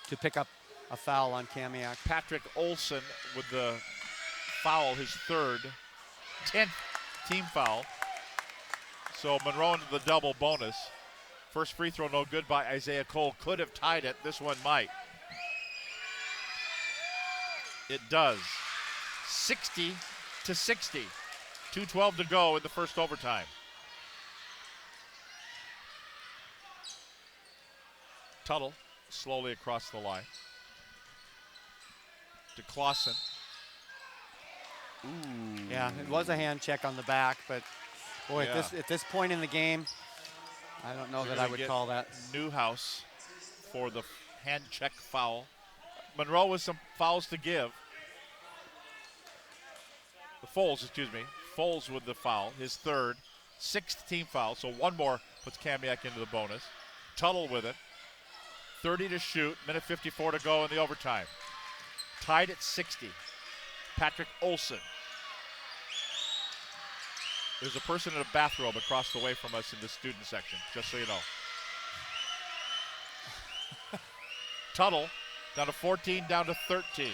to pick up a foul on Kamiak. Patrick Olson with the foul, his 3rd, 10th team foul. So Monroe into the double bonus. First free throw no good by Isaiah Cole. Could have tied it. This one might. It does. 60-60. 2:12 to go in the first overtime. Tuttle slowly across the line. To Clausen. Ooh. Yeah, it was a hand check on the back, but boy, Yeah. at this point in the game, I don't know that I would call that. Newhouse for the hand check foul. Monroe with some fouls to give. Foles with the foul, his 3rd, 6th team foul, so one more puts Kamiak into the bonus. Tuttle with it. 30 to shoot, minute 54 to go in the overtime. Tied at 60. Patrick Olson. There's a person in a bathrobe across the way from us in the student section, just so you know. Tuttle down to 14, down to 13.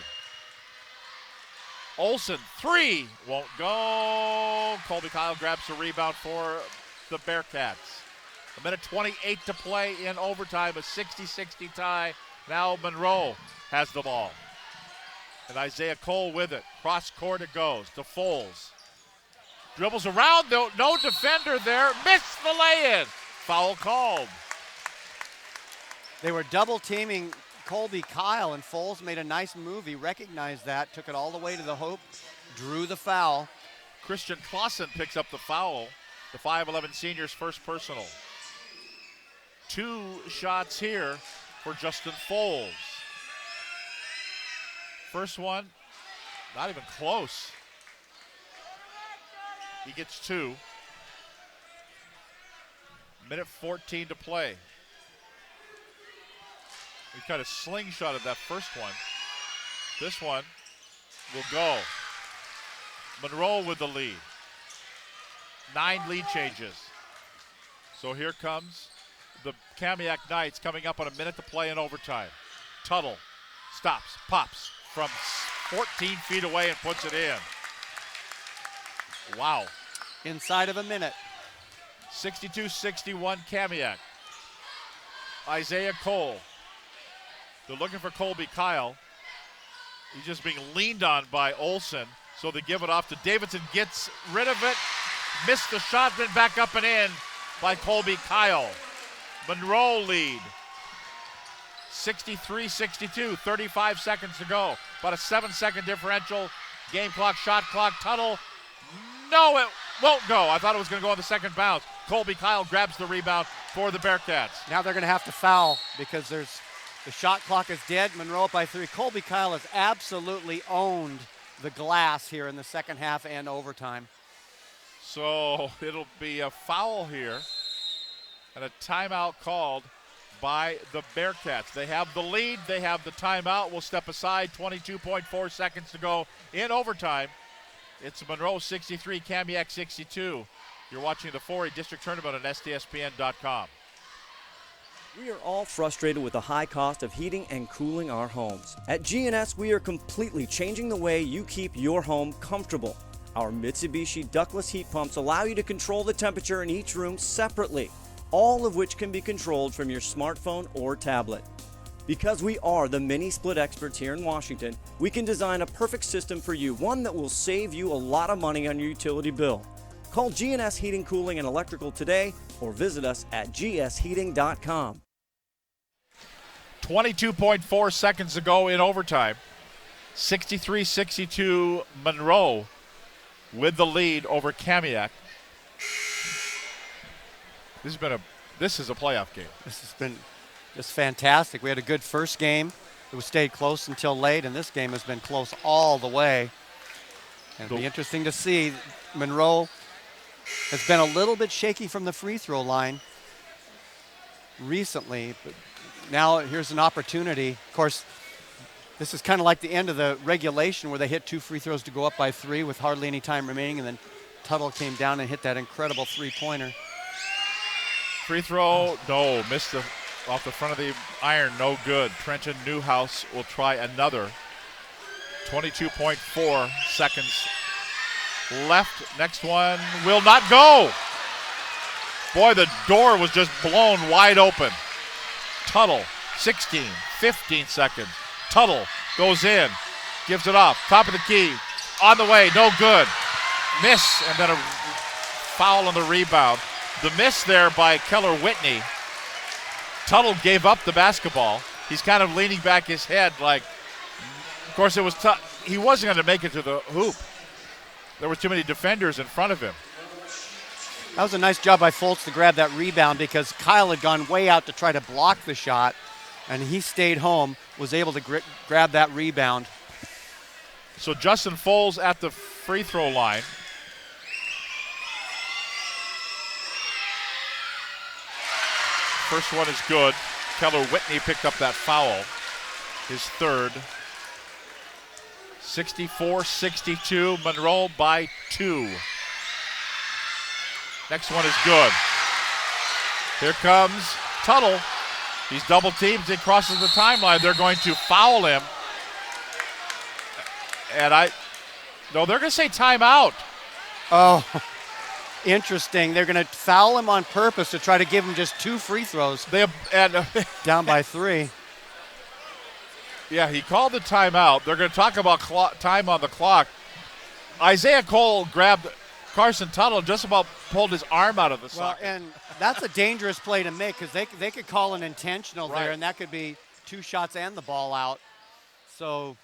Olson, 3, won't go. Colby Kyle grabs the rebound for the Bearcats. A minute 28 to play in overtime, a 60-60 tie. Now Monroe has the ball. And Isaiah Cole with it. Cross court it goes to Foles. Dribbles around, no defender there. Missed the lay-in. Foul called. They were double teaming Colby Kyle, and Foles made a nice move. He recognized that, took it all the way to the hoop, drew the foul. Christian Clausen picks up the foul. The 5'11 senior's first personal. 2 shots here for Justin Foles. First one, not even close. He gets 2. Minute 14 to play. We kind of slingshotted that first one. This one will go. Monroe with the lead. 9 lead changes. So here comes the Kamiak Knights coming up on a minute to play in overtime. Tuttle stops, pops from 14 feet away and puts it in. Wow. Inside of a minute. 62-61 Kamiak. Isaiah Cole. They're looking for Colby Kyle. He's just being leaned on by Olson. So they give it off to Davidson. Gets rid of it. Missed the shot, then back up and in by Colby Kyle. Monroe lead. 63-62. 35 seconds to go. About a 7-second differential. Game clock, shot clock. Tuttle. No, it won't go. I thought it was going to go on the second bounce. Colby Kyle grabs the rebound for the Bearcats. Now they're going to have to foul because the shot clock is dead. Monroe up by 3. Colby Kyle has absolutely owned the glass here in the second half and overtime. So it'll be a foul here and a timeout called by the Bearcats. They have the lead. They have the timeout. We'll step aside. 22.4 seconds to go in overtime. It's Monroe 63, Kamiak 62. You're watching the 4A District Tournament on STSPN.com. We are all frustrated with the high cost of heating and cooling our homes. At GNS, we are completely changing the way you keep your home comfortable. Our Mitsubishi ductless heat pumps allow you to control the temperature in each room separately, all of which can be controlled from your smartphone or tablet. Because we are the mini split experts here in Washington, we can design a perfect system for you, one that will save you a lot of money on your utility bill. Call GNS Heating, Cooling, and Electrical today or visit us at gsheating.com. 22.4 seconds to go in overtime. 63-62 Monroe with the lead over Kamiak. This is a playoff game. This has been just fantastic. We had a good first game. It stayed close until late, and this game has been close all the way. And it'll be interesting to see. Monroe has been a little bit shaky from the free throw line recently, but now here's an opportunity. Of course, this is kind of like the end of the regulation where they hit 2 free throws to go up by 3 with hardly any time remaining, and then Tuttle came down and hit that incredible three-pointer. Free throw, no, missed off the front of the iron, no good. Trenton Newhouse will try another. 22.4 seconds left. Next one will not go. Boy, the door was just blown wide open. Tuttle, 16, 15 seconds. Tuttle goes in, gives it off. Top of the key, on the way, no good. Miss, and then a foul on the rebound. The miss there by Keller Whitney. Tuttle gave up the basketball. He's kind of leaning back his head like, of course it was tough. He wasn't going to make it to the hoop. There were too many defenders in front of him. That was a nice job by Fultz to grab that rebound because Kyle had gone way out to try to block the shot, and he stayed home, was able to grab that rebound. So Justin Foles at the free throw line. First one is good. Keller Whitney picked up that foul, his third. 64-62, Monroe by 2. Next one is good. Here comes Tuttle. He's double teamed. He crosses the timeline. They're going to foul him. And no, they're going to say timeout. Oh, interesting. They're going to foul him on purpose to try to give him just 2 free throws. Down by 3. Yeah, he called the timeout. They're going to talk about time on the clock. Isaiah Cole grabbed Carson Tuttle and just about pulled his arm out of the socket. Well, and that's a dangerous play to make because they could call an intentional there, and that could be 2 shots and the ball out. So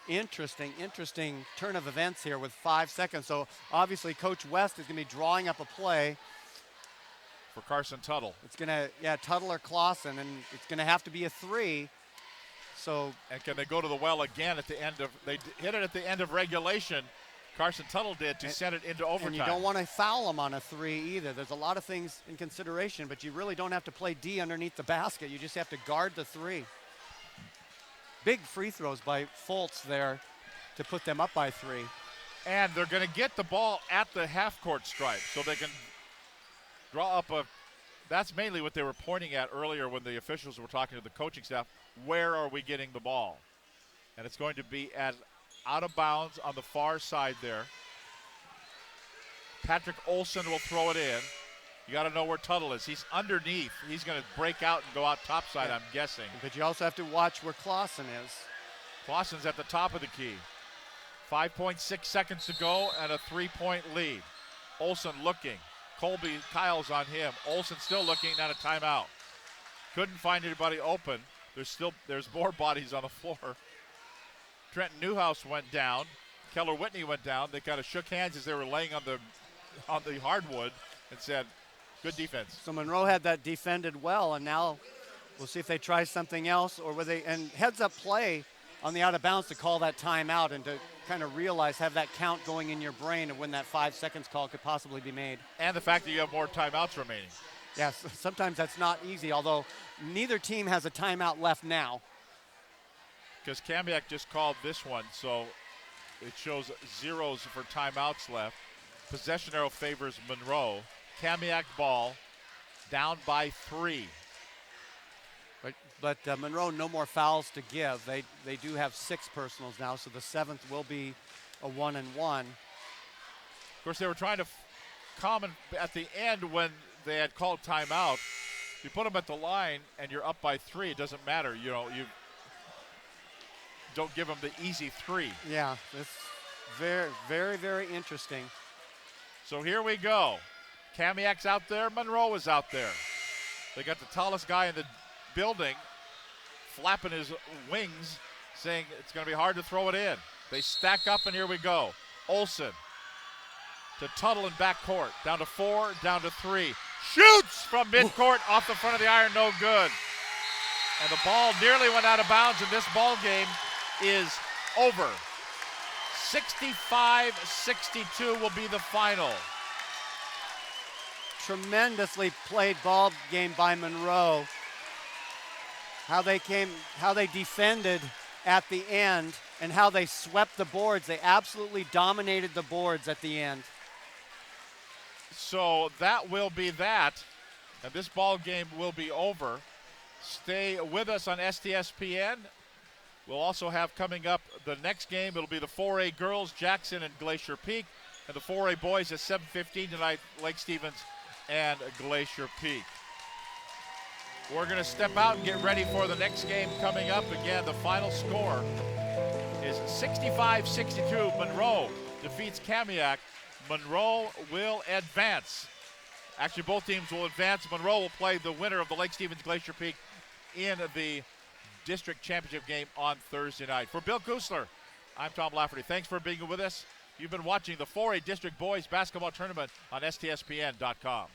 interesting turn of events here with 5 seconds. So obviously Coach West is going to be drawing up a play for Carson Tuttle. It's going to, Tuttle or Clausen, and it's going to have to be a 3. So, and can they go to the well again at the end of, they hit it at the end of regulation. Carson Tuttle did to send it into overtime. And you don't want to foul them on a 3 either. There's a lot of things in consideration, but you really don't have to play D underneath the basket. You just have to guard the 3. Big free throws by Fultz there to put them up by 3. And they're going to get the ball at the half-court stripe so they can draw up a – that's mainly what they were pointing at earlier when the officials were talking to the coaching staff. Where are we getting the ball? And it's going to be at out of bounds on the far side there. Patrick Olson will throw it in. You got to know where Tuttle is. He's underneath. He's going to break out and go out topside, I'm guessing. But you also have to watch where Clausen is. Clausen's at the top of the key. 5.6 seconds to go and a 3-point lead. Olson looking. Colby Kyle's on him. Olson still looking at a timeout. Couldn't find anybody open. There's more bodies on the floor. Trenton Newhouse went down. Keller Whitney went down. They kind of shook hands as they were laying on the hardwood and said, good defense. So Monroe had that defended well, and now we'll see if they try something else or whether they, and heads up play on the out of bounds to call that timeout and to kind of realize, have that count going in your brain of when that 5 seconds call could possibly be made. And the fact that you have more timeouts remaining. Yes, sometimes that's not easy, although neither team has a timeout left now. Because Kamiak just called this one, so it shows zeros for timeouts left. Possession arrow favors Monroe. Kamiak ball, down by 3. But Monroe, no more fouls to give. They do have 6 personals now, so the 7th will be a 1-and-1. Of course, they were trying to calm at the end when they had called timeout. You put them at the line and you're up by 3. It doesn't matter. You don't give them the easy 3. Yeah, that's very, very, very interesting. So here we go. Kamiak's out there. Monroe is out there. They got the tallest guy in the building flapping his wings, saying it's going to be hard to throw it in. They stack up, and here we go. Olson to Tuttle in backcourt. Down to 4, down to 3. Shoots from midcourt off the front of the iron, no good. And the ball nearly went out of bounds, and this ball game is over. 65-62 will be the final. Tremendously played ball game by Monroe. How they defended at the end and how they swept the boards. They absolutely dominated the boards at the end. So that will be that. And this ball game will be over. Stay with us on STSPN. We'll also have coming up the next game. It'll be the 4A girls, Jackson and Glacier Peak. And the 4A boys at 7:15 tonight, Lake Stevens and Glacier Peak. We're going to step out and get ready for the next game coming up. Again, the final score is 65-62. Monroe defeats Kamiak. Monroe will advance. Actually, both teams will advance. Monroe will play the winner of the Lake Stevens Glacier Peak in the district championship game on Thursday night. For Bill Kusler, I'm Tom Lafferty. Thanks for being with us. You've been watching the 4A District Boys Basketball Tournament on STSPN.com.